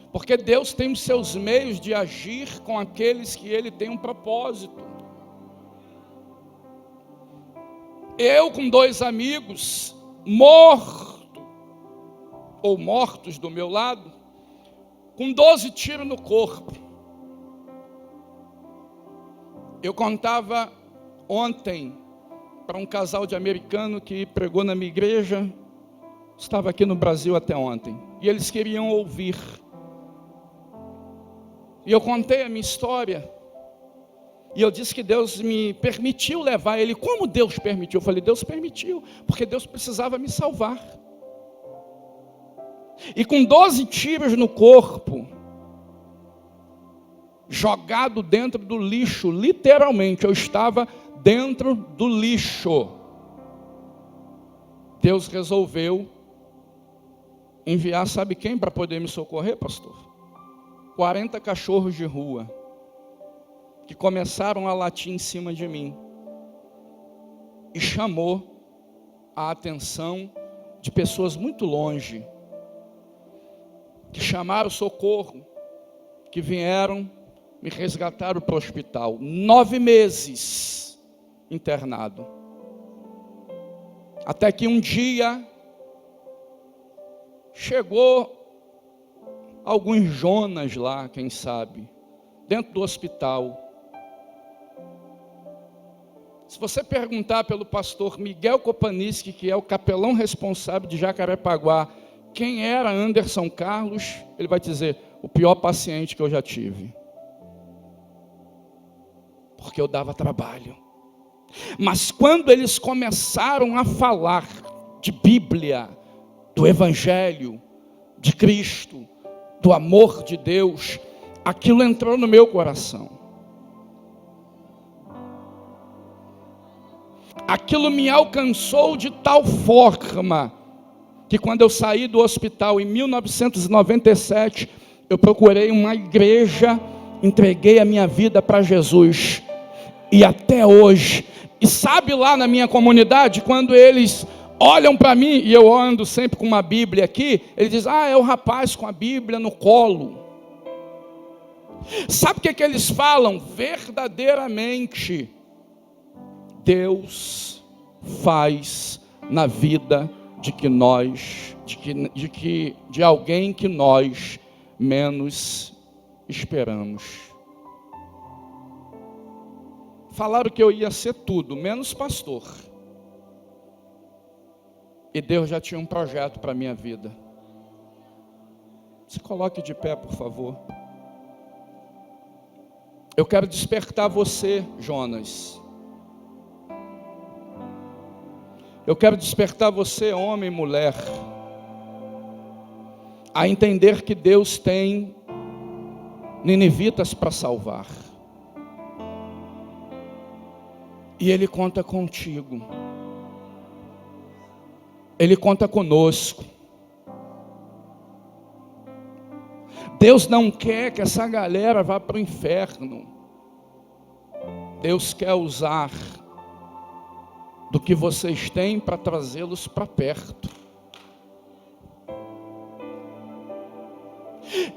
porque Deus tem os seus meios de agir com aqueles que Ele tem um propósito. Eu, com 2 amigos, mortos do meu lado, com 12 tiros no corpo. Eu contava ontem para um casal de americano que pregou na minha igreja, estava aqui no Brasil até ontem, e eles queriam ouvir. E eu contei a minha história, e eu disse que Deus me permitiu levar ele. Como Deus permitiu? Eu falei: Deus permitiu, porque Deus precisava me salvar. e com 12 tiros no corpo, jogado dentro do lixo, literalmente, eu estava dentro do lixo. Deus resolveu enviar, sabe quem para poder me socorrer, pastor? 40 cachorros de rua, que começaram a latir em cima de mim, e chamou a atenção de pessoas muito longe, que chamaram socorro, que vieram me resgataram para o hospital. 9 meses internado. Até que um dia chegou alguns Jonas lá, quem sabe, dentro do hospital. Se você perguntar pelo pastor Miguel Kopaniski, que é o capelão responsável de Jacarepaguá, quem era Anderson Carlos, ele vai dizer, o pior paciente que eu já tive. Porque eu dava trabalho. Mas quando eles começaram a falar de Bíblia, do Evangelho, de Cristo, do amor de Deus, aquilo entrou no meu coração. Aquilo me alcançou de tal forma, que quando eu saí do hospital em 1997, eu procurei uma igreja, entreguei a minha vida para Jesus. E até hoje, e sabe lá na minha comunidade, quando eles olham para mim, e eu ando sempre com uma Bíblia aqui, eles dizem, é o rapaz com a Bíblia no colo. Sabe o que eles falam? Verdadeiramente, Deus faz na vida de alguém que nós menos esperamos. Falaram que eu ia ser tudo, menos pastor. E Deus já tinha um projeto para a minha vida. Se coloque de pé, por favor. Eu quero despertar você, Jonas. Eu quero despertar você, homem e mulher, a entender que Deus tem ninivitas para salvar. E Ele conta contigo. Ele conta conosco. Deus não quer que essa galera vá para o inferno. Deus quer usar do que vocês têm para trazê-los para perto.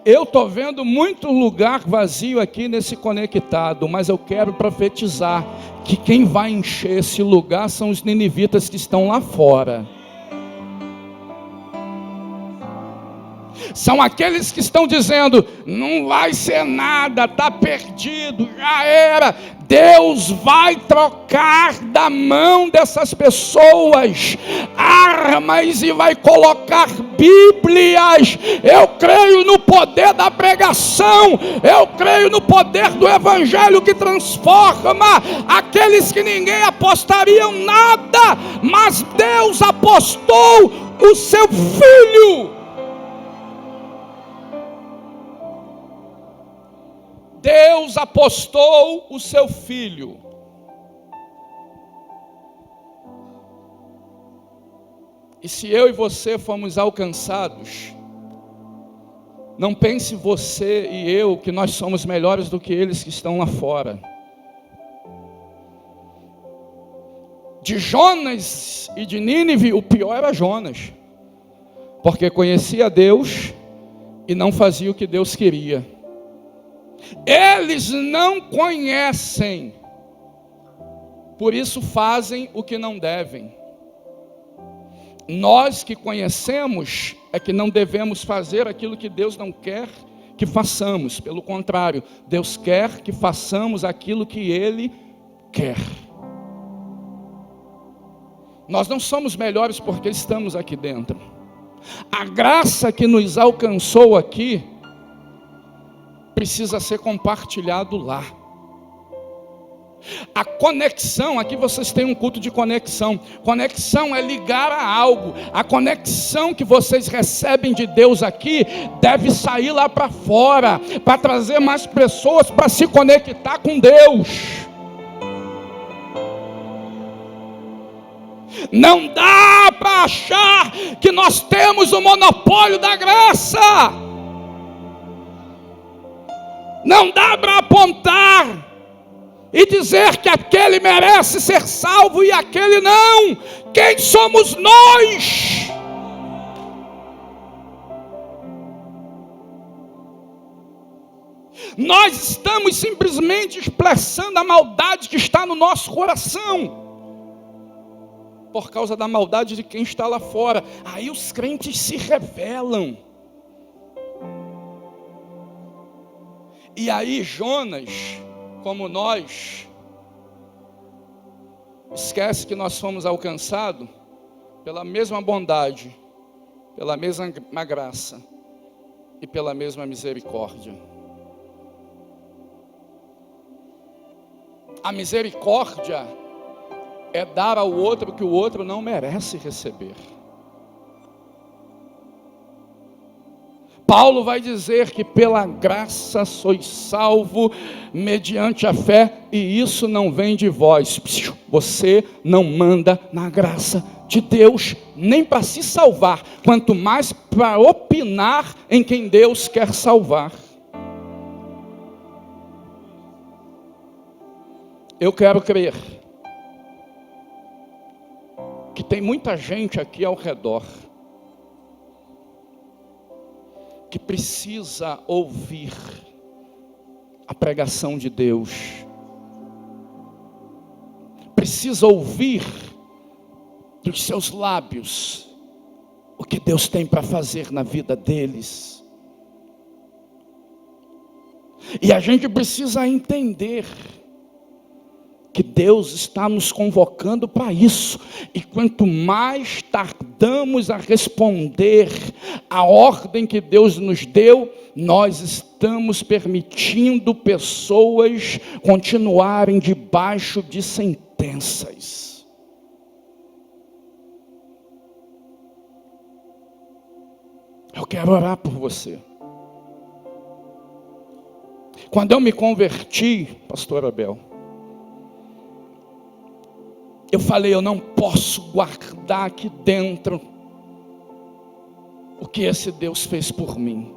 Eu estou vendo muito lugar vazio aqui nesse conectado, mas eu quero profetizar que quem vai encher esse lugar são os ninivitas que estão lá fora. São aqueles que estão dizendo, não vai ser nada, está perdido, já era. Deus vai trocar da mão dessas pessoas armas e vai colocar Bíblias. Eu creio no poder da pregação, eu creio no poder do Evangelho que transforma aqueles que ninguém apostariam nada, mas Deus apostou o seu Filho. Deus apostou o seu Filho. E se eu e você fomos alcançados, não pense você e eu que nós somos melhores do que eles que estão lá fora. De Jonas e de Nínive, o pior era Jonas, porque conhecia Deus e não fazia o que Deus queria. Eles não conhecem, por isso fazem o que não devem. Nós que conhecemos é que não devemos fazer aquilo que Deus não quer que façamos. Pelo contrário, Deus quer que façamos aquilo que Ele quer. Nós não somos melhores porque estamos aqui dentro. A graça que nos alcançou aqui precisa ser compartilhado lá. A conexão, aqui vocês têm um culto de conexão. Conexão é ligar a algo. A conexão que vocês recebem de Deus aqui deve sair lá para fora, para trazer mais pessoas para se conectar com Deus. Não dá para achar que nós temos o monopólio da graça. Não dá para apontar e dizer que aquele merece ser salvo e aquele não. Quem somos nós? Nós estamos simplesmente expressando a maldade que está no nosso coração, por causa da maldade de quem está lá fora. Aí os crentes se rebelam. E aí Jonas, como nós, esquece que nós fomos alcançados pela mesma bondade, pela mesma graça e pela mesma misericórdia. A misericórdia é dar ao outro o que o outro não merece receber. Paulo vai dizer que pela graça sois salvo mediante a fé, e isso não vem de vós. Você não manda na graça de Deus nem para se salvar, quanto mais para opinar em quem Deus quer salvar. Eu quero crer que tem muita gente aqui ao redor que precisa ouvir a pregação de Deus, precisa ouvir dos seus lábios o que Deus tem para fazer na vida deles. E a gente precisa entender que Deus está nos convocando para isso. E quanto mais tardamos a responder a ordem que Deus nos deu, nós estamos permitindo pessoas continuarem debaixo de sentenças. Eu quero orar por você. Quando eu me converti, pastor Abel, eu falei, eu não posso guardar aqui dentro o que esse Deus fez por mim.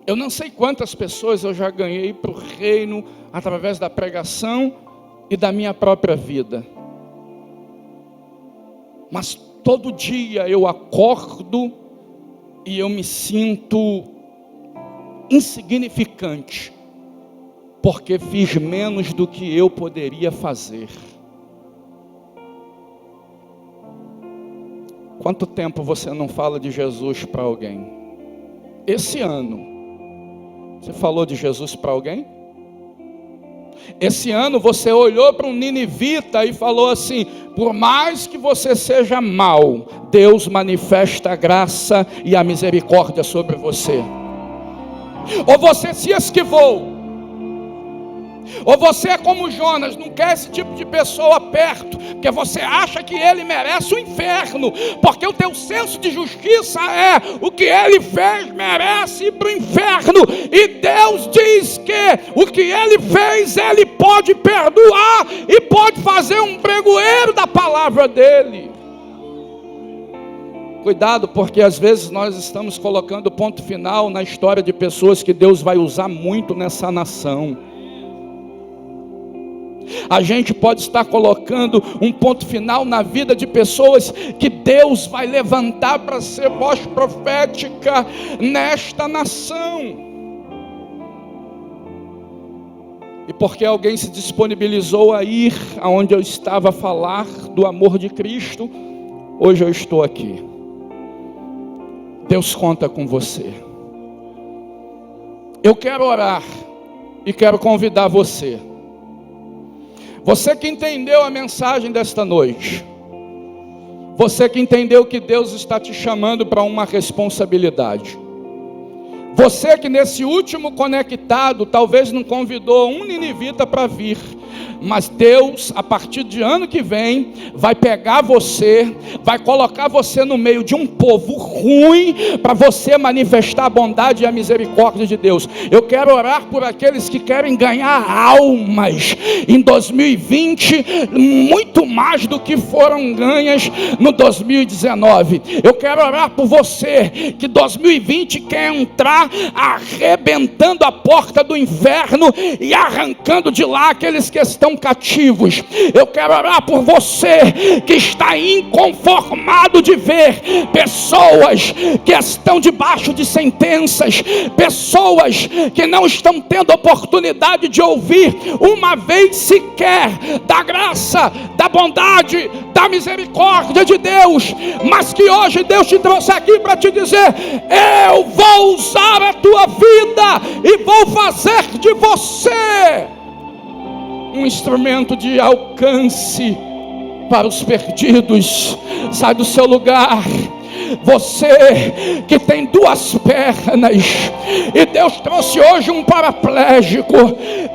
Eu não sei quantas pessoas eu já ganhei para o reino através da pregação e da minha própria vida. Mas todo dia eu acordo e eu me sinto insignificante, porque fiz menos do que eu poderia fazer. Quanto tempo você não fala de Jesus para alguém? Esse ano, você falou de Jesus para alguém? Esse ano você olhou para um ninivita e falou assim: por mais que você seja mau, Deus manifesta a graça e a misericórdia sobre você. Ou você se esquivou, ou você é como Jonas, não quer esse tipo de pessoa perto, porque você acha que ele merece o inferno, porque o teu senso de justiça é, o que ele fez merece ir para o inferno, e Deus diz que o que ele fez, ele pode perdoar, e pode fazer um pregoeiro da palavra dele. Cuidado, porque às vezes nós estamos colocando ponto final na história de pessoas que Deus vai usar muito nessa nação. A gente pode estar colocando um ponto final na vida de pessoas que Deus vai levantar para ser voz profética nesta nação. E porque alguém se disponibilizou a ir aonde eu estava a falar do amor de Cristo, hoje eu estou aqui. Deus conta com você. Eu quero orar e quero convidar você. Você que entendeu a mensagem desta noite, você que entendeu que Deus está te chamando para uma responsabilidade, Você que nesse último conectado talvez não convidou um ninivita para vir, mas Deus, a partir de ano que vem, vai pegar você, vai colocar você no meio de um povo ruim, para você manifestar a bondade e a misericórdia de Deus. Eu quero orar por aqueles que querem ganhar almas em 2020, muito mais do que foram ganhas no 2019. Eu quero orar por você que 2020 quer entrar arrebentando a porta do inferno e arrancando de lá aqueles que estão cativos. Eu quero orar por você que está inconformado de ver pessoas que estão debaixo de sentenças, pessoas que não estão tendo oportunidade de ouvir uma vez sequer da graça, da bondade, da misericórdia de Deus, mas que hoje Deus te trouxe aqui para te dizer: eu vou usar a tua vida e vou fazer de você um instrumento de alcance para os perdidos. Sai do seu lugar. Você que tem duas pernas, e Deus trouxe hoje um paraplégico,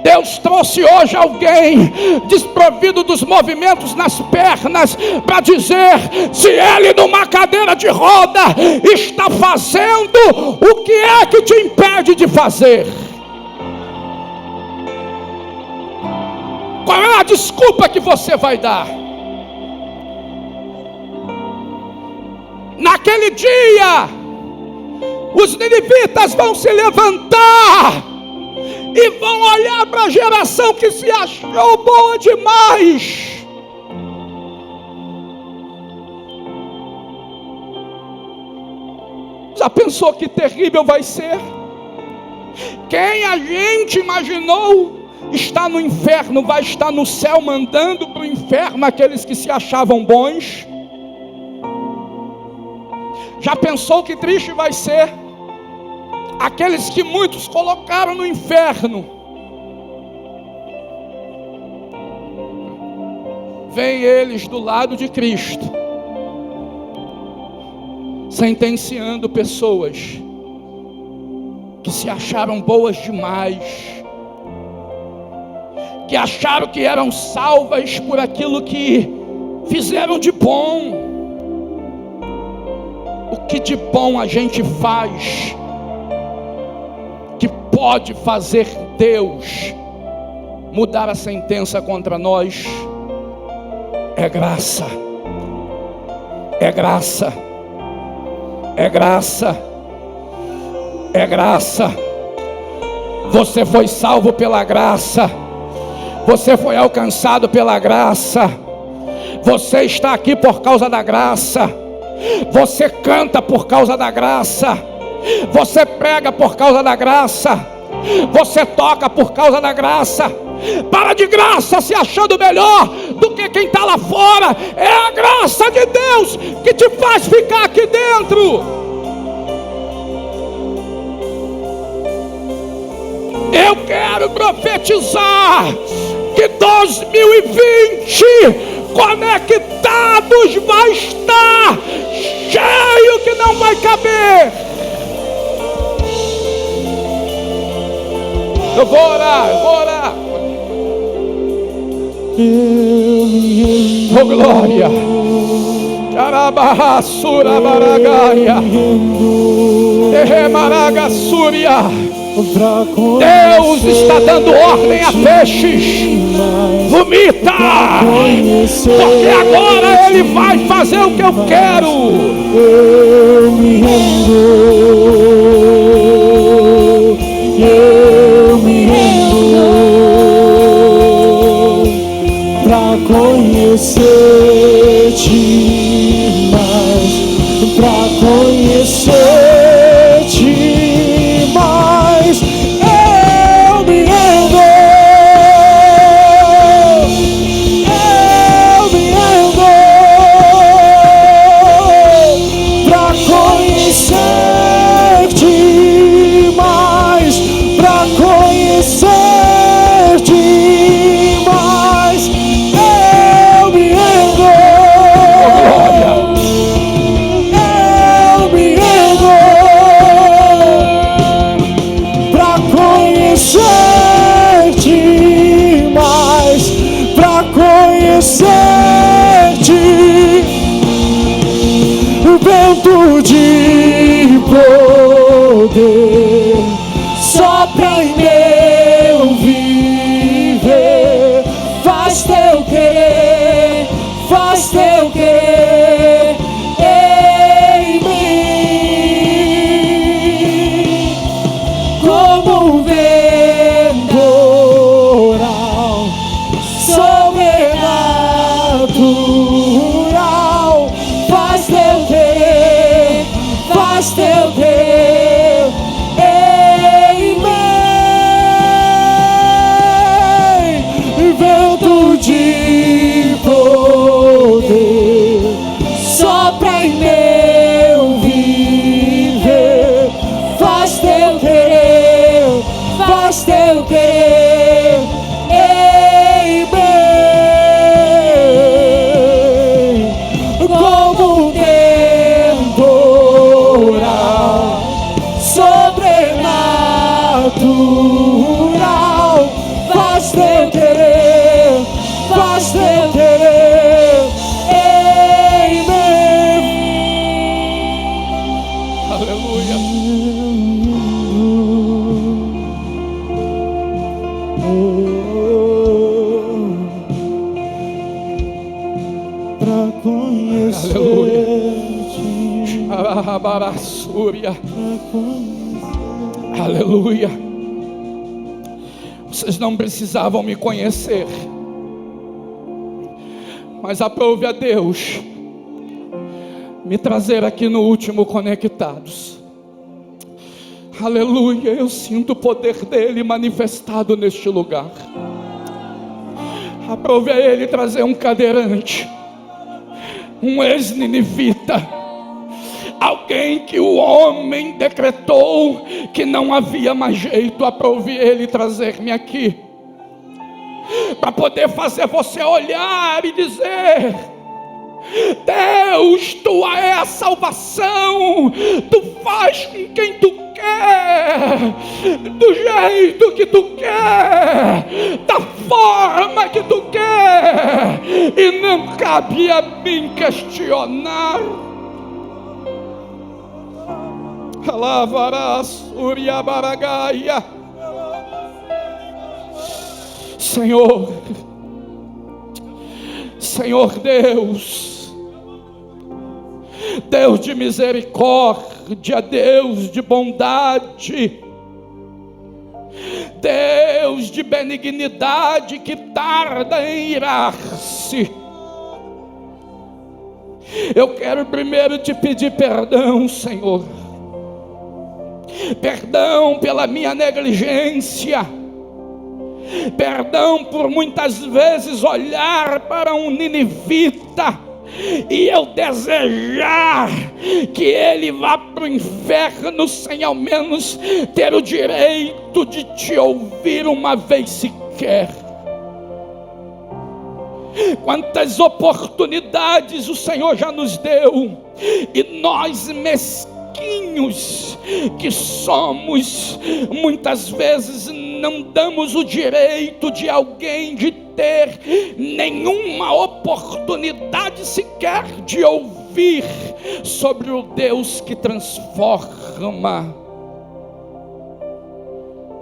Deus trouxe hoje alguém desprovido dos movimentos nas pernas, para dizer: se ele numa cadeira de roda está fazendo, o que é que te impede de fazer? Qual é a desculpa que você vai dar? Naquele dia, os ninivitas vão se levantar e vão olhar para a geração que se achou boa demais. Já pensou que terrível vai ser? Quem a gente imaginou está no inferno, vai estar no céu, mandando para o inferno aqueles que se achavam bons. Já pensou que triste vai ser aqueles que muitos colocaram no inferno? Vem eles do lado de Cristo, sentenciando pessoas que se acharam boas demais, que acharam que eram salvas por aquilo que fizeram de bom. O que de bom a gente faz que pode fazer Deus mudar a sentença contra nós? É graça, é graça, é graça, é graça. Você foi salvo pela graça, você foi alcançado pela graça, você está aqui por causa da graça. Você canta por causa da graça, você prega por causa da graça, você toca por causa da graça. Para de graça se achando melhor do que quem está lá fora. É a graça de Deus que te faz ficar aqui dentro. Eu quero profetizar que 2020 conectados vai estar cheio, que não vai caber. Eu vou orar. Oh glória. Carabarrassura baragaia. Terremaragassúria. Deus está dando ordem a peixes. Vomita, porque agora Ele vai fazer o que eu quero. Eu me rendo, eu me rendo, pra conhecer-te mais, pra conhecer-te mais. Eu me rendo, eu me rendo, pra conhecer-te mais, pra conhecer-te mais. Eu me rendo, eu me vento de poder sopra em meu viver, faz teu querer, faz teu querer em mim, como um ventoral sobrenatural, faz teu querer, faz teu querer em mim, vento de poder sopra em meu viver, faz teu querer, faz teu querer em mim, como um temporal sobrenatural, faz teu querer, faz teu querer em mim. Aleluia. Pra conhecer, Arabarassúria. Aleluia. Vocês não precisavam me conhecer, mas aprove a Deus me trazer aqui no último Conectados. Aleluia, eu sinto o poder dele manifestado neste lugar. Aprove a ele trazer um cadeirante, um ex-ninivita, alguém que o homem decretou que não havia mais jeito. Aprove ele trazer-me aqui, para poder fazer você olhar e dizer: Deus, tua é a salvação, tu faz com quem tu quer, do jeito que tu quer, da forma que tu quer, e não cabe a mim questionar. Senhor, Senhor Deus, Deus de misericórdia, Deus de bondade, Deus de benignidade que tarda em irar-se, eu quero primeiro te pedir perdão, Senhor, perdão pela minha negligência, perdão por muitas vezes olhar para um ninivita e eu desejar que ele vá para o inferno sem ao menos ter o direito de te ouvir uma vez sequer. Quantas oportunidades o Senhor já nos deu, e nós mesquinhos que somos, muitas vezes não damos o direito de alguém de ter nenhuma oportunidade sequer de ouvir sobre o Deus que transforma.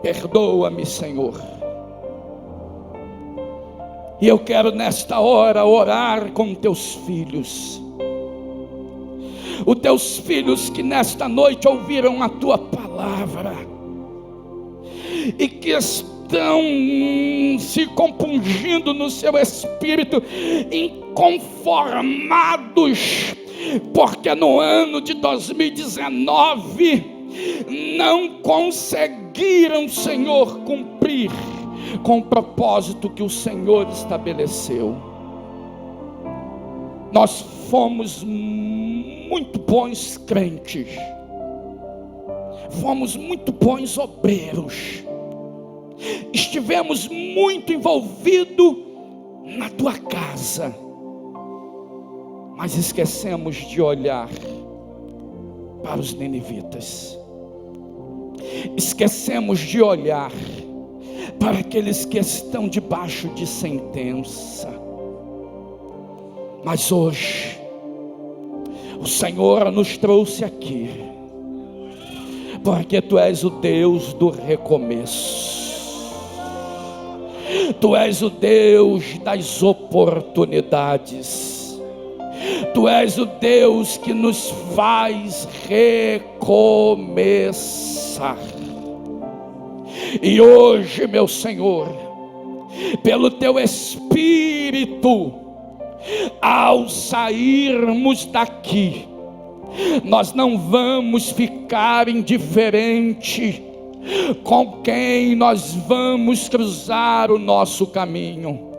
Perdoa-me, Senhor. E eu quero nesta hora orar com teus filhos, os teus filhos que nesta noite ouviram a tua palavra e que estão se compungindo no seu espírito, inconformados, porque no ano de 2019 não conseguiram, Senhor, cumprir com o propósito que o Senhor estabeleceu. Nós fomos muito bons crentes, fomos muito bons obreiros, estivemos muito envolvidos na tua casa, mas esquecemos de olhar para os ninivitas, esquecemos de olhar para aqueles que estão debaixo de sentença. Mas hoje O Senhor nos trouxe aqui, porque Tu és o Deus do recomeço. Tu és o Deus das oportunidades. Tu és o Deus que nos faz recomeçar. E hoje, meu Senhor, pelo Teu Espírito, ao sairmos daqui, nós não vamos ficar indiferente com quem nós vamos cruzar o nosso caminho.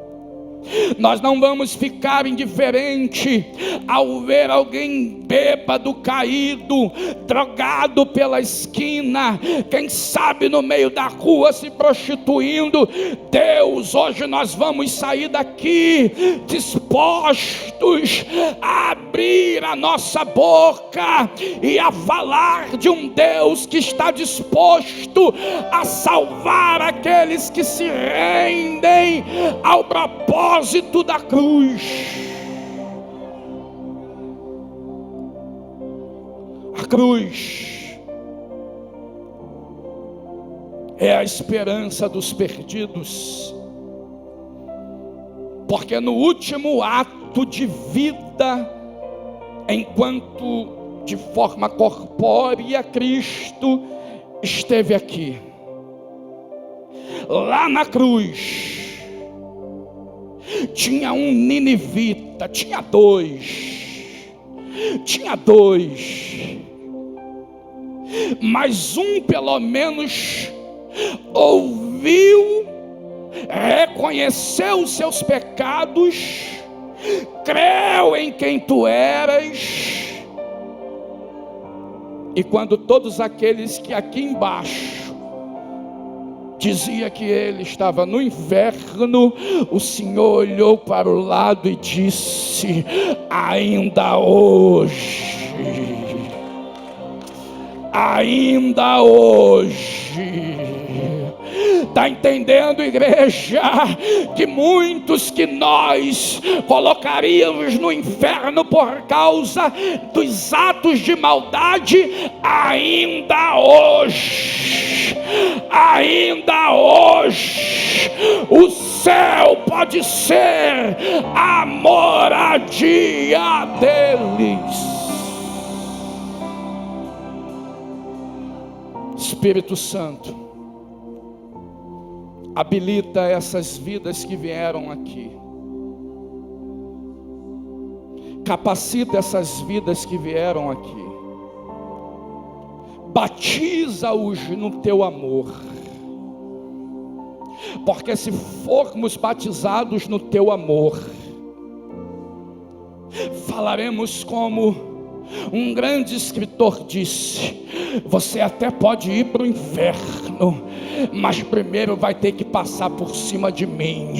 Nós não vamos ficar indiferente ao ver alguém bêbado, caído, drogado pela esquina, quem sabe no meio da rua se prostituindo. Deus, hoje nós vamos sair daqui dispostos a abrir a nossa boca e a falar de um Deus que está disposto a salvar aqueles que se rendem ao propósito da cruz. A cruz é a esperança dos perdidos, porque no último ato de vida, enquanto de forma corpórea Cristo esteve aqui, lá na cruz tinha um ninivita, tinha dois, mas um pelo menos ouviu, reconheceu os seus pecados, creu em quem Tu eras. E quando todos aqueles que aqui embaixo dizia que ele estava no inferno, o Senhor olhou para o lado e disse: ainda hoje, está entendendo, igreja, que muitos que nós colocaríamos no inferno por causa dos atos de maldade, ainda hoje, o céu pode ser a moradia deles. Espírito Santo, habilita essas vidas que vieram aqui, capacita essas vidas que vieram aqui, batiza-os no Teu amor, porque se formos batizados no Teu amor, falaremos como um grande escritor disse: você até pode ir para o inferno, mas primeiro vai ter que passar por cima de mim.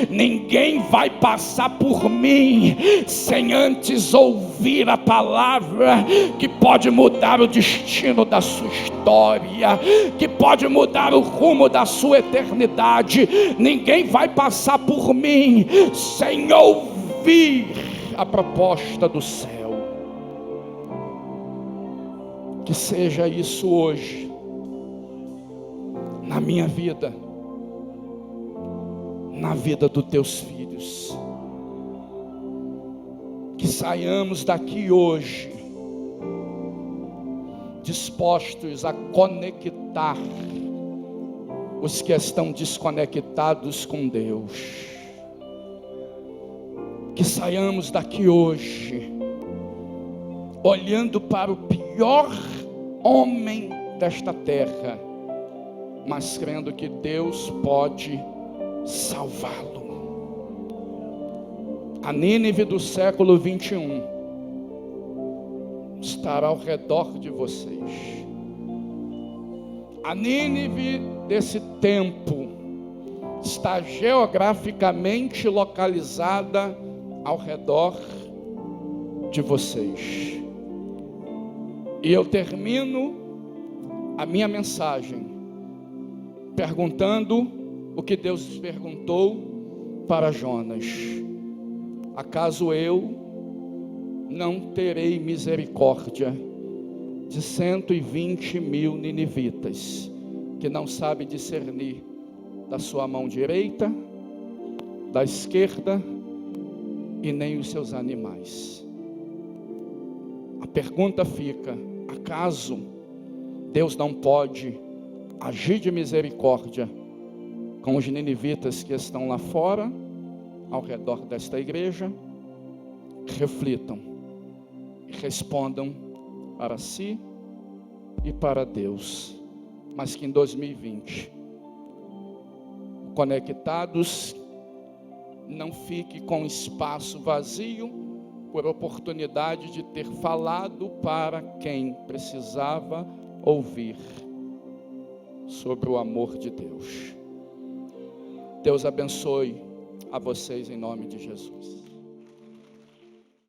Ninguém vai passar por mim sem antes ouvir a palavra que pode mudar o destino da sua história, que pode mudar o rumo da sua eternidade. Ninguém vai passar por mim sem ouvir a proposta do céu. Que seja isso hoje, na minha vida, na vida dos Teus filhos. Que saiamos daqui hoje dispostos a conectar os que estão desconectados com Deus. Que saiamos daqui hoje olhando para o pior homem desta terra, mas crendo que Deus pode salvá-lo. A Nínive do século 21 estará ao redor de vocês. A Nínive desse tempo está geograficamente localizada ao redor de vocês. E eu termino a minha mensagem perguntando o que Deus perguntou para Jonas: acaso eu não terei misericórdia de 120 mil ninivitas, que não sabem discernir da sua mão direita, da esquerda, e nem os seus animais. A pergunta fica: acaso Deus não pode agir de misericórdia com os ninivitas que estão lá fora, ao redor desta igreja? Reflitam e respondam para si e para Deus, mas que em 2020, conectados, não fique com espaço vazio por oportunidade de ter falado para quem precisava ouvir sobre o amor de Deus. Deus abençoe a vocês em nome de Jesus.